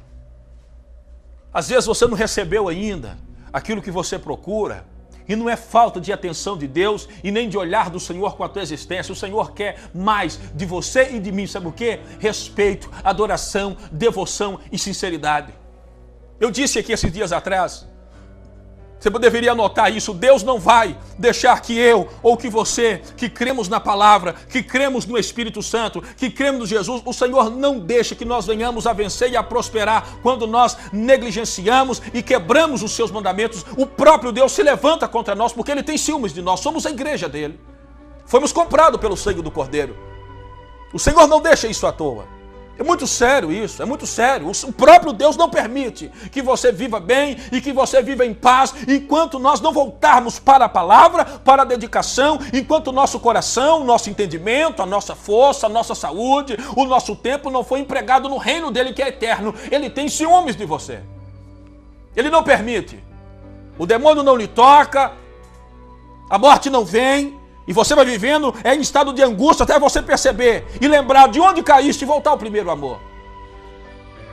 [SPEAKER 2] Às vezes você não recebeu ainda aquilo que você procura, e não é falta de atenção de Deus e nem de olhar do Senhor com a tua existência. O Senhor quer mais de você e de mim. Sabe o quê? Respeito, adoração, devoção e sinceridade. Eu disse aqui esses dias atrás, você deveria anotar isso: Deus não vai deixar que eu ou que você, que cremos na palavra, que cremos no Espírito Santo, que cremos no Jesus, o Senhor não deixa que nós venhamos a vencer e a prosperar quando nós negligenciamos e quebramos os seus mandamentos. O próprio Deus se levanta contra nós porque Ele tem ciúmes de nós. Somos a igreja dele. Fomos comprados pelo sangue do Cordeiro. O Senhor não deixa isso à toa. É muito sério isso, é muito sério. O próprio Deus não permite que você viva bem e que você viva em paz enquanto nós não voltarmos para a palavra, para a dedicação, enquanto o nosso coração, o nosso entendimento, a nossa força, a nossa saúde, o nosso tempo não foi empregado no reino dele que é eterno. Ele tem ciúmes de você. Ele não permite. O demônio não lhe toca, a morte não vem, e você vai vivendo em estado de angústia até você perceber e lembrar de onde caíste e voltar ao primeiro amor.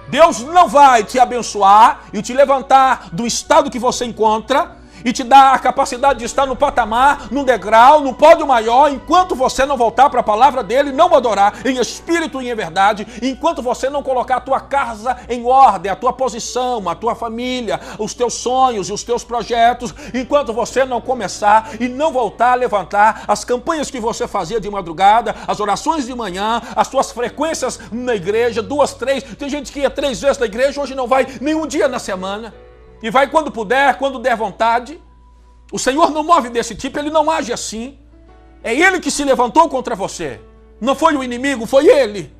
[SPEAKER 2] Deus não vai te abençoar e te levantar do estado que você encontra e te dar a capacidade de estar no patamar, no degrau, no pódio maior, enquanto você não voltar para a palavra dele, não adorar em espírito e em verdade, enquanto você não colocar a tua casa em ordem, a tua posição, a tua família, os teus sonhos e os teus projetos, enquanto você não começar e não voltar a levantar as campanhas que você fazia de madrugada, as orações de manhã, as suas frequências na igreja, 2, 3, tem gente que ia 3 vezes na igreja, hoje não vai nenhum dia na semana. E vai quando puder, quando der vontade. O Senhor não move desse tipo, Ele não age assim. É Ele que se levantou contra você. Não foi o inimigo, foi Ele.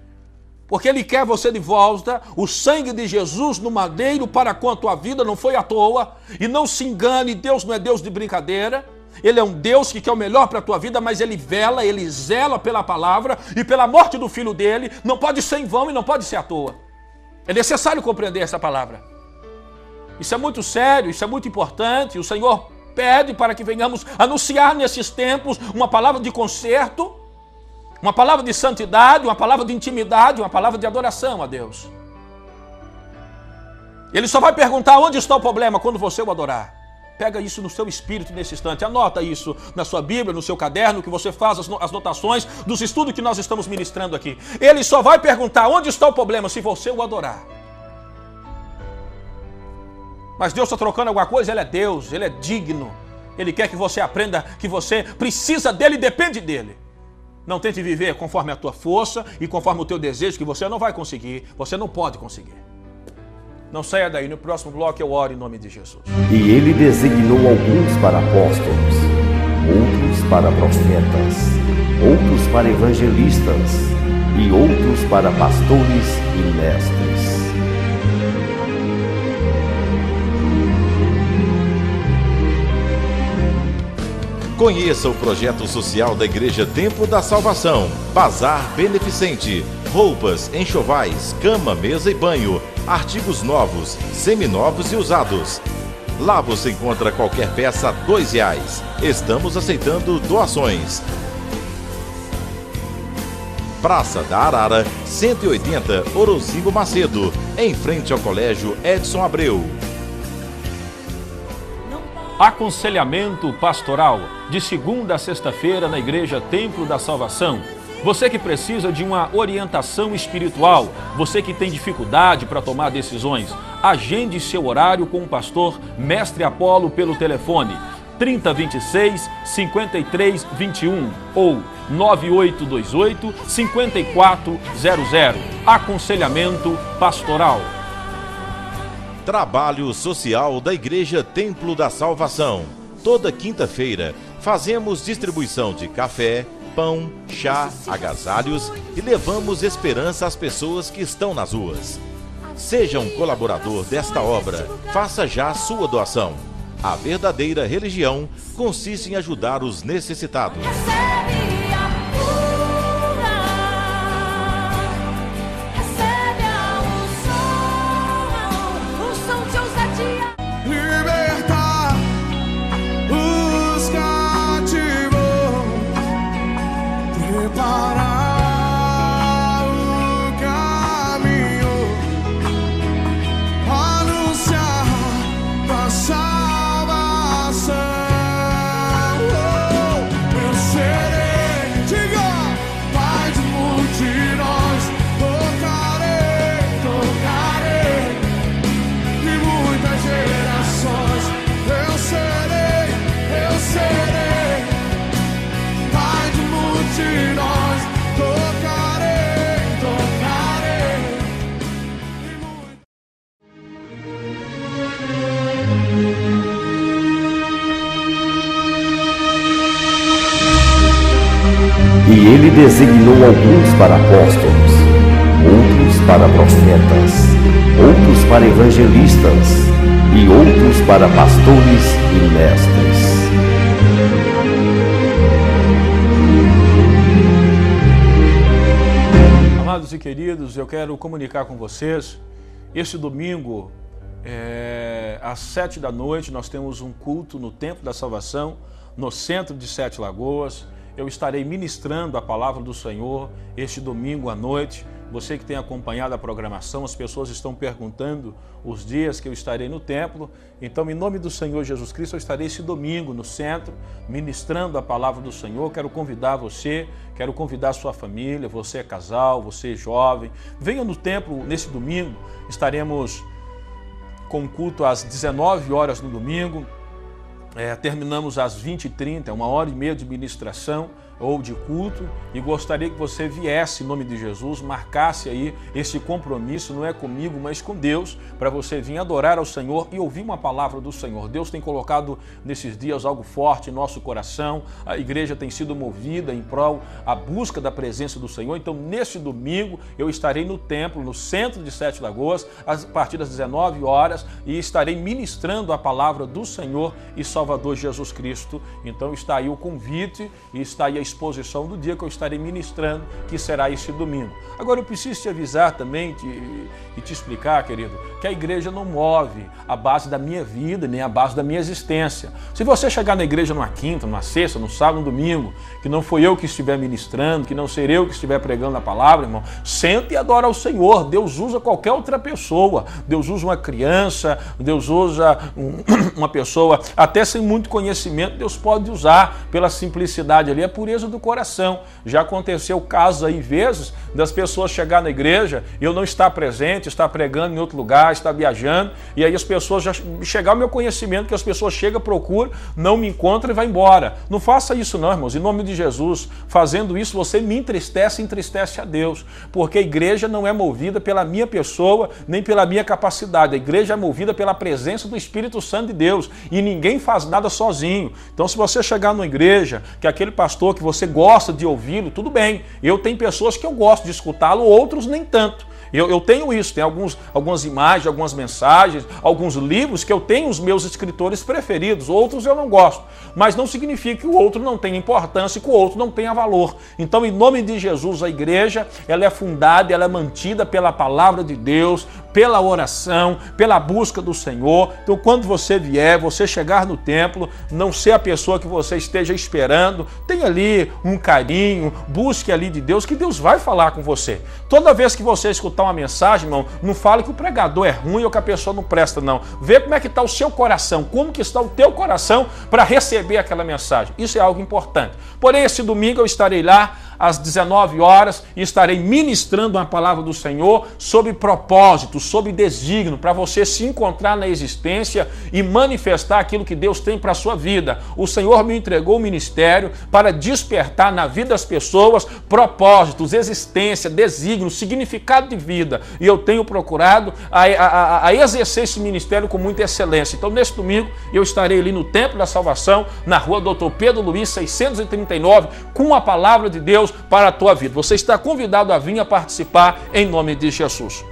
[SPEAKER 2] Porque Ele quer você de volta. O sangue de Jesus no madeiro para com a tua vida não foi à toa. E não se engane, Deus não é Deus de brincadeira. Ele é um Deus que quer o melhor para a tua vida, mas Ele vela, Ele zela pela palavra e pela morte do Filho dEle. Não pode ser em vão e não pode ser à toa. É necessário compreender essa palavra. Isso é muito sério, isso é muito importante. O Senhor pede para que venhamos anunciar nesses tempos uma palavra de conserto, uma palavra de santidade, uma palavra de intimidade, uma palavra de adoração a Deus. Ele só vai perguntar onde está o problema quando você o adorar. Pega isso no seu espírito nesse instante, anota isso na sua Bíblia, no seu caderno, que você faz as notações dos estudos que nós estamos ministrando aqui. Ele só vai perguntar onde está o problema se você o adorar. Mas Deus está trocando alguma coisa? Ele é Deus, Ele é digno. Ele quer que você aprenda que você precisa dEle e depende dEle. Não tente viver conforme a tua força e conforme o teu desejo, que você não vai conseguir, você não pode conseguir. Não saia daí, no próximo bloco eu oro em nome de Jesus.
[SPEAKER 1] E Ele designou alguns para apóstolos, outros para profetas, outros para evangelistas e outros para pastores e mestres.
[SPEAKER 3] Conheça o projeto social da Igreja Templo da Salvação. Bazar Beneficente. Roupas, enxovais, cama, mesa e banho. Artigos novos, seminovos e usados. Lá você encontra qualquer peça a R$2. Estamos aceitando doações. Praça da Arara, 180, Orozimbo Macedo, em frente ao Colégio Edson Abreu.
[SPEAKER 2] Aconselhamento pastoral, de segunda a sexta-feira na Igreja Templo da Salvação. Você que precisa de uma orientação espiritual, você que tem dificuldade para tomar decisões, agende seu horário com o pastor Mestre Apolo pelo telefone 3026-5321 ou 9828-5400. Aconselhamento pastoral.
[SPEAKER 3] Trabalho social da Igreja Templo da Salvação. Toda quinta-feira fazemos distribuição de café, pão, chá, agasalhos e levamos esperança às pessoas que estão nas ruas. Seja um colaborador desta obra, faça já a sua doação. A verdadeira religião consiste em ajudar os necessitados.
[SPEAKER 4] Recebe a cura, recebe a unção de ousadia.
[SPEAKER 5] Libertar os cativos, preparar o caminho, anunciar a salvação. Eu serei, diga, Pai de multidões, tocarei e muitas gerações. Eu serei, Pai de multidões, tocarei
[SPEAKER 1] E Ele designou alguns para apóstolos, outros para profetas, outros para evangelistas e outros para pastores e mestres.
[SPEAKER 2] Amados e queridos, eu quero comunicar com vocês, este domingo às 7 da noite, nós temos um culto no Templo da Salvação, no centro de Sete Lagoas. Eu estarei ministrando a palavra do Senhor este domingo à noite. Você que tem acompanhado a programação, as pessoas estão perguntando os dias que eu estarei no templo. Então, em nome do Senhor Jesus Cristo, eu estarei esse domingo no centro, ministrando a palavra do Senhor. Quero convidar você, quero convidar a sua família, você é casal, você é jovem. Venha no templo nesse domingo, estaremos com culto às 19 horas no domingo. Terminamos às 20h30, 1h30 de ministração ou de culto, e gostaria que você viesse em nome de Jesus, marcasse aí esse compromisso, não é comigo, mas com Deus, para você vir adorar ao Senhor e ouvir uma palavra do Senhor. Deus tem colocado nesses dias algo forte em nosso coração, a igreja tem sido movida em prol a busca da presença do Senhor. Então, neste domingo, eu estarei no templo, no centro de Sete Lagoas, a partir das 19 horas, e estarei ministrando a palavra do Senhor e Salvador Jesus Cristo. Então, está aí o convite e está aí a exposição do dia que eu estarei ministrando, que será esse domingo. Agora, eu preciso te avisar também e te explicar, querido, que a igreja não move a base da minha vida, nem a base da minha existência. Se você chegar na igreja numa quinta, numa sexta, no sábado, no domingo, que não foi eu que estiver ministrando, que não serei eu que estiver pregando a palavra, irmão, senta e adora ao Senhor. Deus usa qualquer outra pessoa. Deus usa uma criança, Deus usa uma pessoa até sem muito conhecimento, Deus pode usar pela simplicidade ali, a pureza do coração. Já aconteceu casos aí, vezes, das pessoas chegar na igreja e eu não estar presente, estar pregando em outro lugar, estar viajando, e aí as pessoas já chegar ao meu conhecimento, que as pessoas chegam, procuram, não me encontram e vai embora. Não faça isso não, irmãos, em nome de Jesus. Fazendo isso, você me entristece a Deus, porque a igreja não é movida pela minha pessoa, nem pela minha capacidade. A igreja é movida pela presença do Espírito Santo de Deus, e ninguém faz nada sozinho. Então, se você chegar numa igreja, que aquele pastor que você gosta de ouvi-lo, tudo bem. Eu tenho pessoas que eu gosto de escutá-lo, outros nem tanto. Eu tenho isso, tem algumas imagens, algumas mensagens, alguns livros que eu tenho os meus escritores preferidos, outros eu não gosto. Mas não significa que o outro não tenha importância e que o outro não tenha valor. Então, em nome de Jesus, a igreja, ela é fundada, ela é mantida pela palavra de Deus, pela oração, pela busca do Senhor. Então, quando você vier, você chegar no templo, não ser a pessoa que você esteja esperando, tenha ali um carinho, busque ali de Deus, que Deus vai falar com você. Toda vez que você escutar uma mensagem, irmão, não fale que o pregador é ruim ou que a pessoa não presta, não. Vê como é que está o seu coração, como que está o teu coração para receber aquela mensagem. Isso é algo importante. Porém, esse domingo eu estarei lá às 19 horas e estarei ministrando uma palavra do Senhor sobre propósito, sobre desígnio, para você se encontrar na existência e manifestar aquilo que Deus tem para a sua vida. O Senhor me entregou o ministério para despertar na vida das pessoas propósitos, existência, desígnio, significado de vida. E eu tenho procurado a exercer esse ministério com muita excelência. Então, neste domingo, eu estarei ali no Templo da Salvação, na rua Dr. Pedro Luiz, 639, com a palavra de Deus para a tua vida. Você está convidado a vir a participar em nome de Jesus.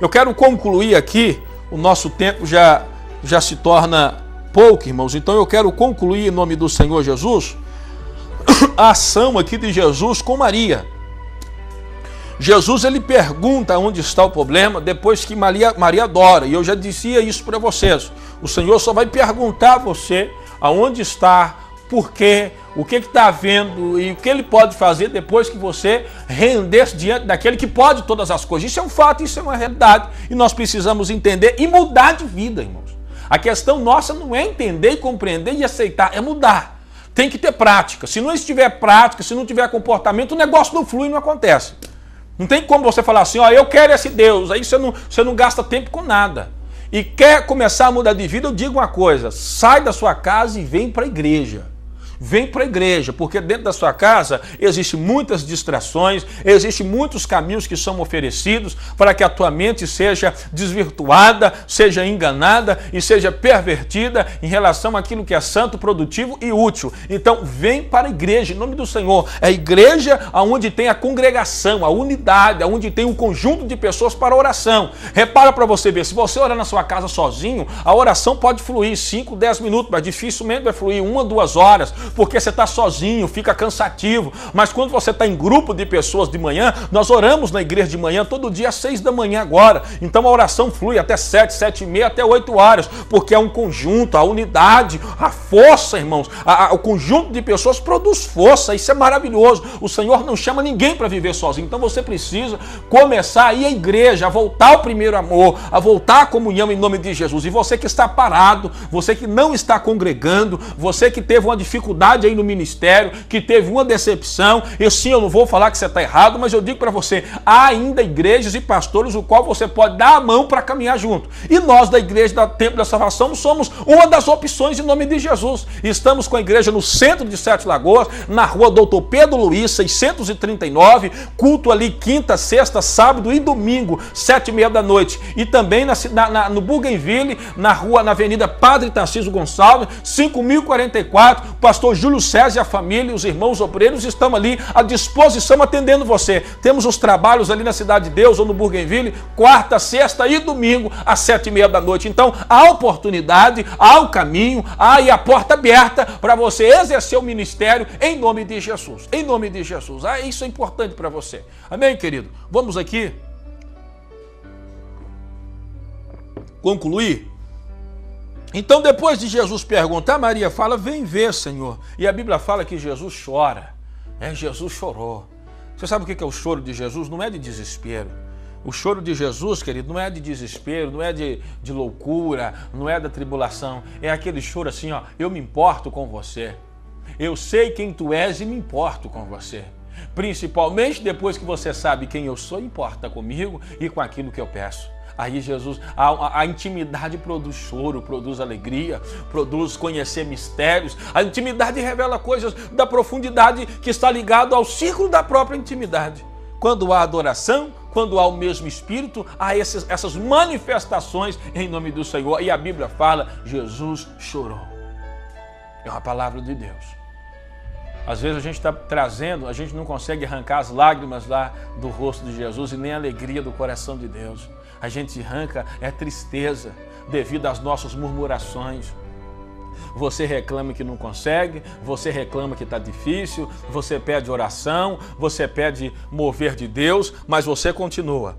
[SPEAKER 2] Eu quero concluir aqui, o nosso tempo já se torna pouco, irmãos, então eu quero concluir em nome do Senhor Jesus a ação aqui de Jesus com Maria. Jesus, ele pergunta onde está o problema depois que Maria adora, e eu já dizia isso para vocês. O Senhor só vai perguntar a você aonde está, por quê, o que está havendo e o que ele pode fazer depois que você render-se diante daquele que pode todas as coisas. Isso é um fato, isso é uma realidade, e nós precisamos entender e mudar de vida, irmãos. A questão nossa não é entender, compreender e aceitar, é mudar. Tem que ter prática. Se não estiver prática, se não tiver comportamento, o negócio não flui, não acontece. Não tem como você falar assim, ó, eu quero esse Deus, aí você não gasta tempo com nada. E quer começar a mudar de vida, eu digo uma coisa, sai da sua casa e vem para a igreja. Vem para a igreja, porque dentro da sua casa existem muitas distrações, existem muitos caminhos que são oferecidos para que a tua mente seja desvirtuada, seja enganada e seja pervertida em relação àquilo que é santo, produtivo e útil. Então vem para a igreja, em nome do Senhor. É a igreja onde tem a congregação, a unidade, onde tem um conjunto de pessoas para oração. Repara para você ver, se você orar na sua casa sozinho, a oração pode fluir 5, 10 minutos, mas dificilmente vai fluir 1 a 2 horas, porque você está sozinho, fica cansativo. Mas quando você está em grupo de pessoas de manhã, nós oramos na igreja de manhã, todo dia às 6 da manhã agora. Então a oração flui até 7, 7 e meia, até 8 horas, porque é um conjunto, a unidade, a força, irmãos. O conjunto de pessoas produz força, isso é maravilhoso. O Senhor não chama ninguém para viver sozinho. Então você precisa começar a ir à igreja, a voltar ao primeiro amor, a voltar à comunhão em nome de Jesus. E você que está parado, você que não está congregando, você que teve uma dificuldade aí no ministério, que teve uma decepção, eu não vou falar que você está errado, mas eu digo para você, há ainda igrejas e pastores o qual você pode dar a mão para caminhar junto. E nós da igreja da Templo da Salvação somos uma das opções em nome de Jesus. Estamos com a igreja no centro de Sete Lagoas, na rua Doutor Pedro Luiz, 639, culto ali quinta, sexta, sábado e domingo, 7h30 da noite. E também no Bougainville, na Avenida Padre Tarcísio Gonçalves, 5044, pastor Júlio César e a família, os irmãos obreiros estão ali à disposição atendendo você. Temos os trabalhos ali na Cidade de Deus ou no Bougainville, quarta, sexta e domingo, às 7h30 da noite. Então, há oportunidade, há o caminho, há aí a porta aberta para você exercer o ministério em nome de Jesus. Em nome de Jesus. Isso é importante para você. Amém, querido? Vamos aqui concluir. Então, depois de Jesus perguntar, Maria fala, vem ver, Senhor. E a Bíblia fala que Jesus chora. Jesus chorou. Você sabe o que é o choro de Jesus? Não é de desespero. O choro de Jesus, querido, não é de desespero, não é de loucura, não é da tribulação. É aquele choro assim, ó, eu me importo com você. Eu sei quem tu és e me importo com você. Principalmente depois que você sabe quem eu sou, importa comigo e com aquilo que eu peço. Aí Jesus, a intimidade produz choro, produz alegria, produz conhecer mistérios. A intimidade revela coisas da profundidade que está ligado ao círculo da própria intimidade. Quando há adoração, quando há o mesmo Espírito, há essas manifestações em nome do Senhor. E a Bíblia fala, Jesus chorou. É uma palavra de Deus. Às vezes a gente está trazendo, a gente não consegue arrancar as lágrimas lá do rosto de Jesus e nem a alegria do coração de Deus. A gente arranca tristeza devido às nossas murmurações. Você reclama que não consegue, você reclama que está difícil, você pede oração, você pede mover de Deus, mas você continua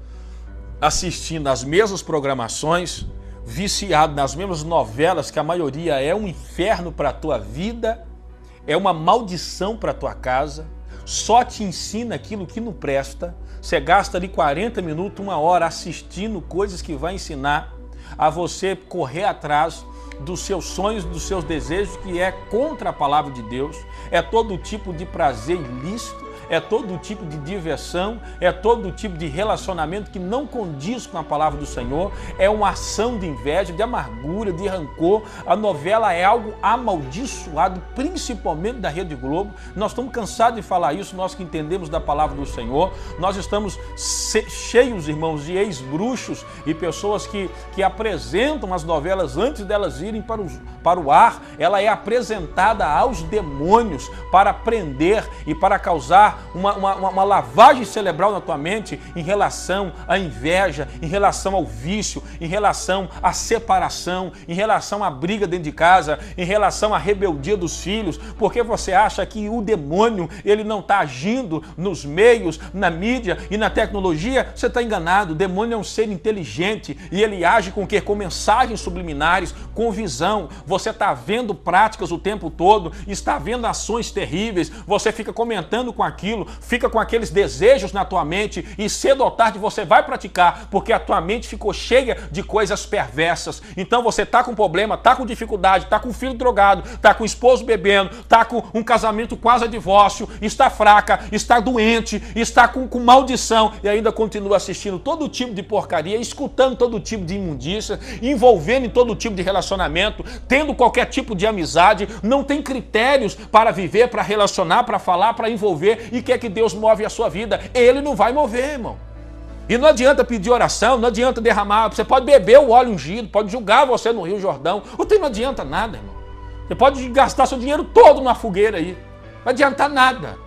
[SPEAKER 2] assistindo às mesmas programações, viciado nas mesmas novelas, que a maioria é um inferno para a tua vida, é uma maldição para a tua casa, só te ensina aquilo que não presta. Você gasta ali 40 minutos, 1 hora assistindo coisas que vai ensinar a você correr atrás dos seus sonhos, dos seus desejos, que é contra a palavra de Deus. É todo tipo de prazer ilícito, é todo tipo de diversão, é todo tipo de relacionamento que não condiz com a palavra do Senhor, é uma ação de inveja, de amargura, de rancor. A novela é algo amaldiçoado, principalmente da Rede Globo. Nós estamos cansados de falar isso, nós que entendemos da palavra do Senhor. Nós estamos cheios, irmãos, de ex-bruxos e pessoas que apresentam as novelas antes delas irem para o ar. Ela é apresentada aos demônios para prender e para causar uma lavagem cerebral na tua mente em relação à inveja, em relação ao vício, em relação à separação, em relação à briga dentro de casa, em relação à rebeldia dos filhos, porque você acha que o demônio ele não está agindo nos meios, na mídia e na tecnologia. Você está enganado. O demônio é um ser inteligente e ele age com o quê? Com mensagens subliminares, com visão. Você está vendo práticas o tempo todo, está vendo ações terríveis, você fica comentando com aquilo, fica com aqueles desejos na tua mente e cedo ou tarde você vai praticar, porque a tua mente ficou cheia de coisas perversas. Então você está com problema, está com dificuldade, está com o filho drogado, está com o esposo bebendo, está com um casamento quase a divórcio, está fraca, está doente, está com maldição e ainda continua assistindo todo tipo de porcaria, escutando todo tipo de imundícia, envolvendo em todo tipo de relacionamento, tendo qualquer tipo de amizade, não tem critérios para viver, para relacionar, para falar, para envolver e quer que Deus move a sua vida. Ele não vai mover, irmão. E não adianta pedir oração, não adianta derramar. Você pode beber o óleo ungido, pode julgar você no Rio Jordão. Não adianta nada, irmão. Você pode gastar seu dinheiro todo na fogueira aí. Não adianta nada.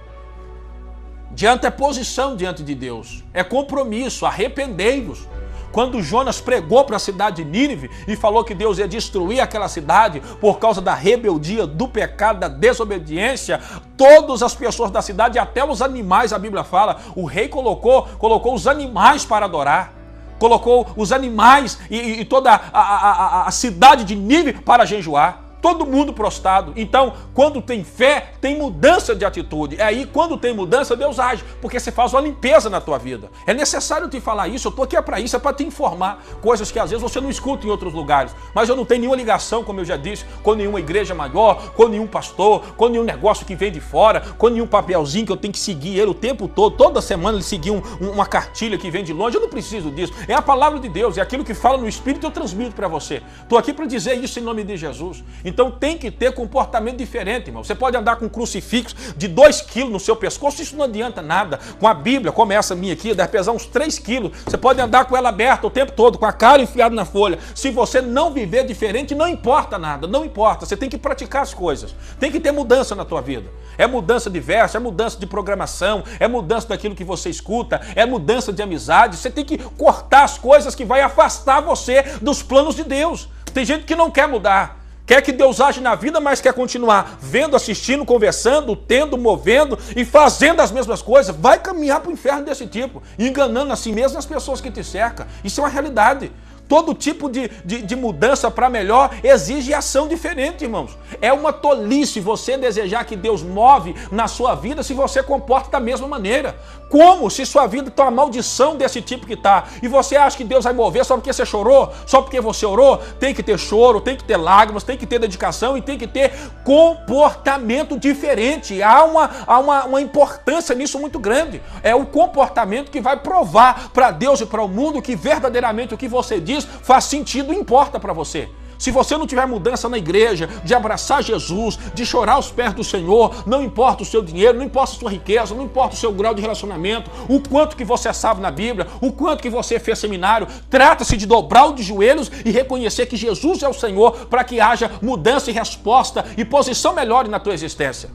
[SPEAKER 2] Adianta é posição diante de Deus. É compromisso. Arrependei-vos. Quando Jonas pregou para a cidade de Nínive e falou que Deus ia destruir aquela cidade por causa da rebeldia, do pecado, da desobediência, todas as pessoas da cidade, até os animais, a Bíblia fala, o rei colocou os animais para adorar. Colocou os animais e toda a cidade de Nínive para jejuar. Todo mundo prostrado. Então, quando tem fé, tem mudança de atitude. É aí, quando tem mudança, Deus age, porque você faz uma limpeza na tua vida. É necessário te falar isso, eu estou aqui para isso, é para te informar coisas que às vezes você não escuta em outros lugares. Mas eu não tenho nenhuma ligação, como eu já disse, com nenhuma igreja maior, com nenhum pastor, com nenhum negócio que vem de fora, com nenhum papelzinho que eu tenho que seguir ele o tempo todo. Toda semana ele seguir uma cartilha que vem de longe. Eu não preciso disso. É a palavra de Deus, é aquilo que fala no Espírito, eu transmito para você. Estou aqui para dizer isso em nome de Jesus. Então tem que ter comportamento diferente, irmão. Você pode andar com um crucifixo de 2 quilos no seu pescoço, isso não adianta nada. Com a Bíblia, como essa minha aqui, deve pesar uns 3 quilos. Você pode andar com ela aberta o tempo todo, com a cara enfiada na folha. Se você não viver diferente, não importa nada, não importa. Você tem que praticar as coisas. Tem que ter mudança na tua vida. É mudança de verso, é mudança de programação, é mudança daquilo que você escuta, é mudança de amizade. Você tem que cortar as coisas que vai afastar você dos planos de Deus. Tem gente que não quer mudar. Quer que Deus age na vida, mas quer continuar vendo, assistindo, conversando, tendo, movendo e fazendo as mesmas coisas. Vai caminhar para o inferno desse tipo, enganando a si mesmo e as pessoas que te cercam. Isso é uma realidade. Todo tipo de mudança para melhor exige ação diferente, irmãos. É uma tolice você desejar que Deus move na sua vida se você comporta da mesma maneira. Como? Se sua vida está uma maldição desse tipo que está, e você acha que Deus vai mover só porque você chorou, só porque você orou? Tem que ter choro, tem que ter lágrimas, tem que ter dedicação e tem que ter comportamento diferente. Há uma importância nisso muito grande. É o comportamento que vai provar para Deus e para o mundo que verdadeiramente o que você diz faz sentido e importa para você. Se você não tiver mudança na igreja, de abraçar Jesus, de chorar aos pés do Senhor, não importa o seu dinheiro, não importa a sua riqueza, não importa o seu grau de relacionamento, o quanto que você sabe na Bíblia, o quanto que você fez seminário, trata-se de dobrar os joelhos e reconhecer que Jesus é o Senhor para que haja mudança e resposta e posição melhor na tua existência.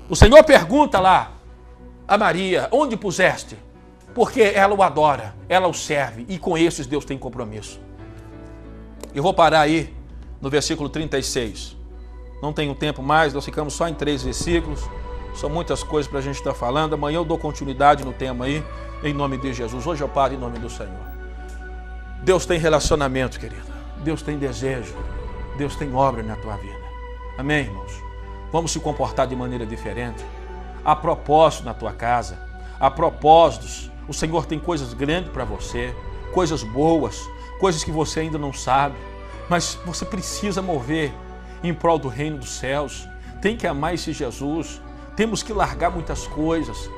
[SPEAKER 2] O Senhor pergunta lá a Maria, onde puseste? Porque ela o adora, ela o serve e com esses Deus tem compromisso. Eu vou parar aí no versículo 36. Não tenho tempo mais, nós ficamos só em 3 versículos. São muitas coisas para a gente estar falando. Amanhã eu dou continuidade no tema aí, em nome de Jesus. Hoje eu paro em nome do Senhor. Deus tem relacionamento, querido. Deus tem desejo. Deus tem obra na tua vida. Amém, irmãos? Vamos se comportar de maneira diferente. Há propósito na tua casa. Há propósitos. O Senhor tem coisas grandes para você, coisas boas, coisas que você ainda não sabe, mas você precisa mover em prol do reino dos céus. Tem que amar esse Jesus, temos que largar muitas coisas.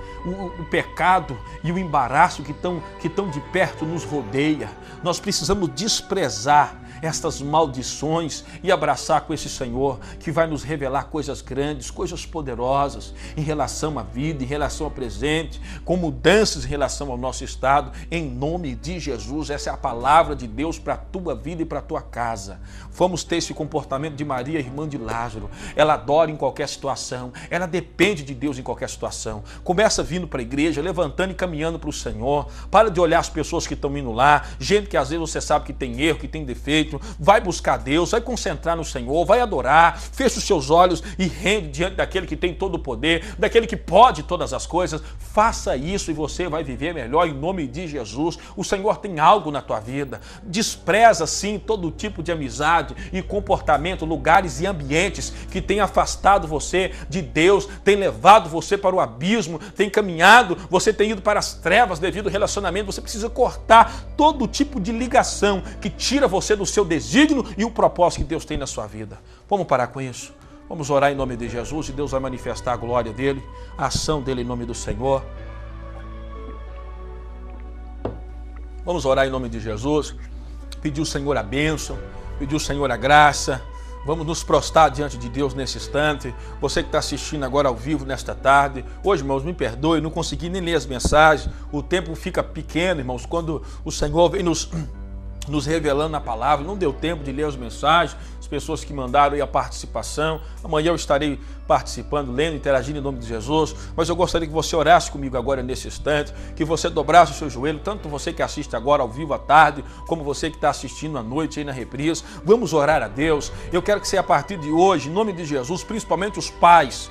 [SPEAKER 2] O pecado e o embaraço que tão de perto nos rodeia. Nós precisamos desprezar estas maldições e abraçar com esse Senhor que vai nos revelar coisas grandes, coisas poderosas em relação à vida, em relação ao presente, com mudanças em relação ao nosso estado, em nome de Jesus. Essa é a palavra de Deus para a tua vida e para a tua casa. Vamos ter esse comportamento de Maria, irmã de Lázaro. Ela adora em qualquer situação, ela depende de Deus em qualquer situação. Começa vindo para a igreja, levantando e caminhando para o Senhor. Para de olhar as pessoas que estão indo lá, gente que às vezes você sabe que tem erro, que tem defeito. Vai buscar Deus, vai concentrar no Senhor, vai adorar, fecha os seus olhos e rende diante daquele que tem todo o poder, daquele que pode todas as coisas. Faça isso e você vai viver melhor em nome de Jesus. O Senhor tem algo na tua vida. Despreza sim todo tipo de amizade e comportamento, lugares e ambientes que tem afastado você de Deus, tem levado você para o abismo, tem caminhado, você tem ido para as trevas devido ao relacionamento. Você precisa cortar todo tipo de ligação que tira você do seu desígnio e o propósito que Deus tem na sua vida. Vamos parar com isso? Vamos orar em nome de Jesus e Deus vai manifestar a glória dele, a ação dele em nome do Senhor. Vamos orar em nome de Jesus, pedir ao Senhor a bênção, pedir ao Senhor a graça. Vamos nos prostrar diante de Deus nesse instante. Você que está assistindo agora ao vivo nesta tarde. Hoje, irmãos, me perdoe, não consegui nem ler as mensagens. O tempo fica pequeno, irmãos, quando o Senhor vem nos revelando a palavra. Não deu tempo de ler as mensagens, as pessoas que mandaram aí a participação. Amanhã eu estarei participando, lendo, interagindo em nome de Jesus. Mas eu gostaria que você orasse comigo agora nesse instante, que você dobrasse o seu joelho, tanto você que assiste agora ao vivo à tarde, como você que está assistindo à noite aí na reprise. Vamos orar a Deus. Eu quero que você, a partir de hoje, em nome de Jesus, principalmente os pais,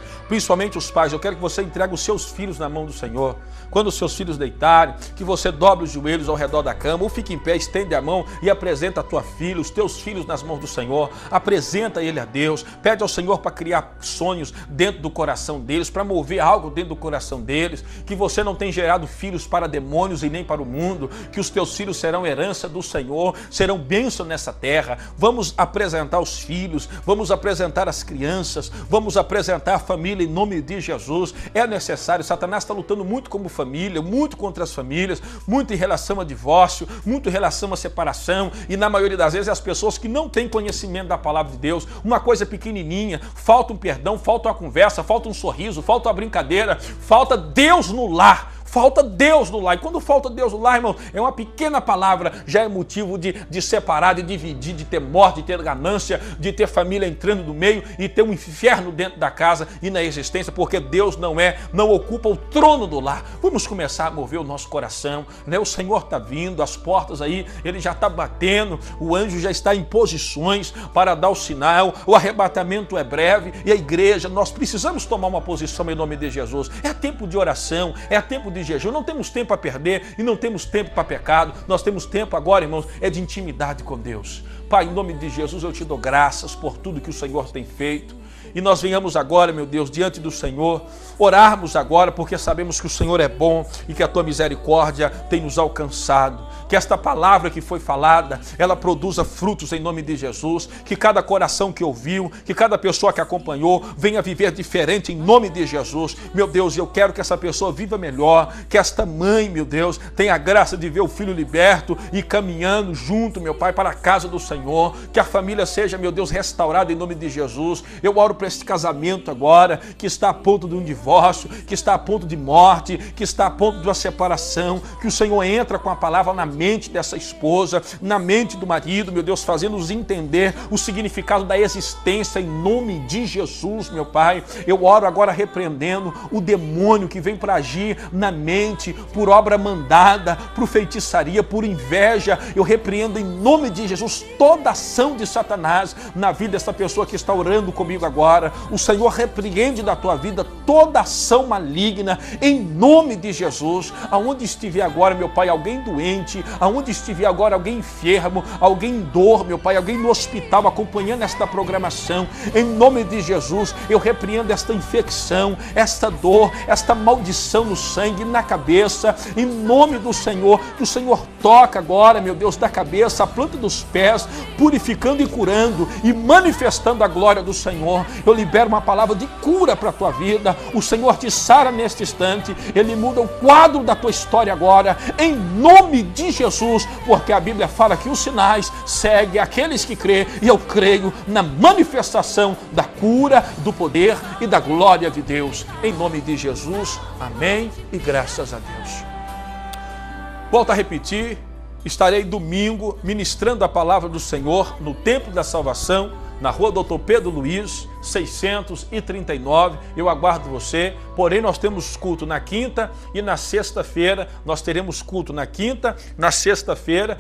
[SPEAKER 2] eu quero que você entregue os seus filhos na mão do Senhor. Quando os seus filhos deitarem, que você dobre os joelhos ao redor da cama, ou fique em pé, estende a mão e apresenta a tua filha, os teus filhos nas mãos do Senhor. Apresenta ele a Deus, pede ao Senhor para criar sonhos dentro do coração deles, para mover algo dentro do coração deles, que você não tem gerado filhos para demônios e nem para o mundo, que os teus filhos serão herança do Senhor, serão bênção nessa terra. Vamos apresentar os filhos, vamos apresentar as crianças, vamos apresentar a família em nome de Jesus. É necessário, Satanás está lutando muito como família, muito contra as famílias, muito em relação a divórcio, muito em relação a separação, e na maioria das vezes as pessoas que não têm conhecimento da palavra de Deus, uma coisa pequenininha, falta um perdão, falta uma conversa, falta um sorriso, falta uma brincadeira, falta Deus no lar. Falta Deus no lar. E quando falta Deus no lar, irmão, é uma pequena palavra, já é motivo de separar, de dividir, de ter morte, de ter ganância, de ter família entrando no meio e ter um inferno dentro da casa e na existência, porque Deus não ocupa o trono do lar. Vamos começar a mover o nosso coração, né? O Senhor está vindo, as portas aí, ele já está batendo, o anjo já está em posições para dar o sinal, o arrebatamento é breve e a igreja, nós precisamos tomar uma posição em nome de Jesus. É tempo de oração, é tempo de jejum, não temos tempo a perder e não temos tempo para pecado, nós temos tempo agora, irmãos, é de intimidade com Deus. Pai, em nome de Jesus eu te dou graças por tudo que o Senhor tem feito, e nós venhamos agora, meu Deus, diante do Senhor, orarmos agora, porque sabemos que o Senhor é bom e que a tua misericórdia tem nos alcançado. Que esta palavra que foi falada, ela produza frutos em nome de Jesus, que cada coração que ouviu, que cada pessoa que acompanhou, venha viver diferente em nome de Jesus. Meu Deus, eu quero que essa pessoa viva melhor, que esta mãe, meu Deus, tenha a graça de ver o filho liberto e caminhando junto, meu Pai, para a casa do Senhor, que a família seja, meu Deus, restaurada em nome de Jesus. Eu oro para este casamento agora, que está a ponto de um divórcio, que está a ponto de morte, que está a ponto de uma separação, que o Senhor entra com a palavra na mente dessa esposa, na mente do marido, meu Deus, fazendo-nos entender o significado da existência em nome de Jesus, meu Pai. Eu oro agora repreendendo o demônio que vem para agir na mente, por obra mandada, por feitiçaria, por inveja. Eu repreendo em nome de Jesus toda ação de Satanás na vida dessa pessoa que está orando comigo agora. O Senhor repreende da tua vida toda ação maligna em nome de Jesus. Aonde estiver agora, meu Pai, alguém doente, aonde estiver agora alguém enfermo, alguém em dor, meu Pai, alguém no hospital acompanhando esta programação, em nome de Jesus, eu repreendo esta infecção, esta dor, esta maldição no sangue, na cabeça, em nome do Senhor, que o Senhor toca agora, meu Deus, da cabeça, a planta dos pés, purificando e curando e manifestando a glória do Senhor. Eu libero uma palavra de cura para a tua vida, o Senhor te sara neste instante, Ele muda o quadro da tua história agora, em nome de Jesus, porque a Bíblia fala que os sinais seguem aqueles que crêem, e eu creio na manifestação da cura, do poder e da glória de Deus, em nome de Jesus, amém e graças a Deus. Volto a repetir, estarei domingo ministrando a palavra do Senhor no Templo da Salvação, na rua Doutor Pedro Luiz, 639, eu aguardo você, porém nós temos culto na quinta e na sexta-feira, nós teremos culto na quinta, na sexta-feira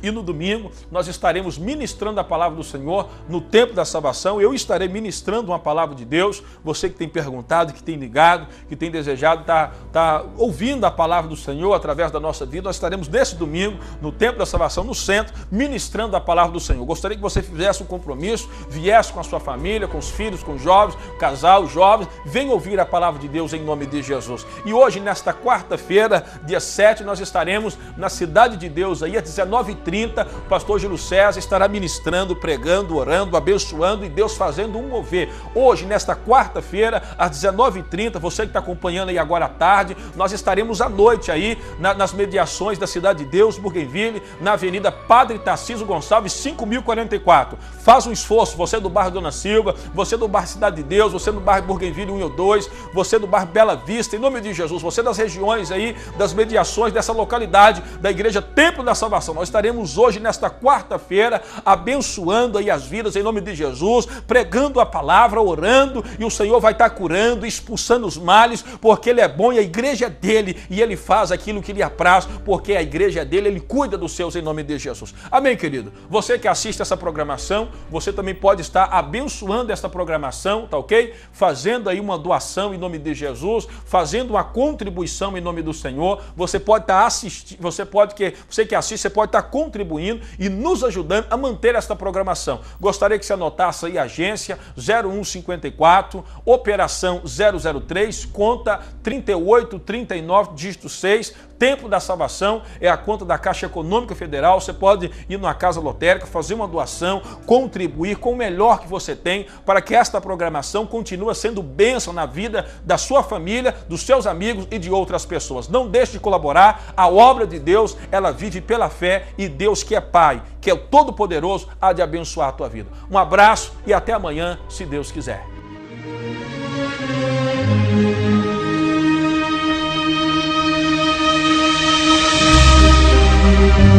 [SPEAKER 2] e no domingo nós estaremos ministrando a palavra do Senhor no Templo da Salvação. Eu estarei ministrando uma palavra de Deus, você que tem perguntado, que tem ligado, que tem desejado, está ouvindo a palavra do Senhor através da nossa vida, nós estaremos nesse domingo no Templo da Salvação, no centro, ministrando a palavra do Senhor. Gostaria que você fizesse um compromisso, viesse com a sua família, com os filhos, com os jovens, casal, os jovens, venha ouvir a palavra de Deus em nome de Jesus. E hoje, nesta quarta-feira, dia 7, nós estaremos na Cidade de Deus, aí às 19h30, o pastor Gilo César estará ministrando, pregando, orando, abençoando e Deus fazendo um mover. Hoje, nesta quarta-feira, às 19h30, você que está acompanhando aí agora à tarde, nós estaremos à noite aí nas mediações da Cidade de Deus, Bougainville, na Avenida Padre Tarcísio Gonçalves, 5044. Faz um esforço, você do bairro Dona Silva, você do bairro Cidade de Deus, você do bairro Bougainville 1 ou 2, você do bairro Bela Vista, em nome de Jesus, você das regiões aí, das mediações dessa localidade da Igreja Templo da Salvação. Nós estaremos hoje, nesta quarta-feira, abençoando aí as vidas em nome de Jesus, pregando a palavra, orando, e o Senhor vai estar curando, expulsando os males, porque Ele é bom e a igreja é dele, e Ele faz aquilo que lhe apraz, porque a igreja é dele, Ele cuida dos seus em nome de Jesus. Amém, querido? Você que assiste essa programação, você também pode estar abençoando essa programação, tá ok? Fazendo aí uma doação em nome de Jesus, fazendo uma contribuição em nome do Senhor. Você pode estar assistindo, você que assiste, você pode estar contribuindo e nos ajudando a manter esta programação. Gostaria que você anotasse aí a agência 0154, operação 003, conta 3839, dígito 6, Templo da Salvação, é a conta da Caixa Econômica Federal. Você pode ir numa casa lotérica, fazer uma doação, contribuir com o melhor que você tem para que esta programação continue sendo bênção na vida da sua família, dos seus amigos e de outras pessoas. Não deixe de colaborar, a obra de Deus, ela vive pela fé e Deus que é Pai, que é o Todo-Poderoso, há de abençoar a tua vida. Um abraço e até amanhã, se Deus quiser.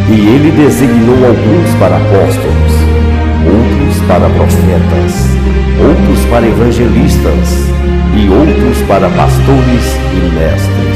[SPEAKER 1] E ele designou alguns para apóstolos, outros para profetas, outros para evangelistas e outros para pastores e mestres,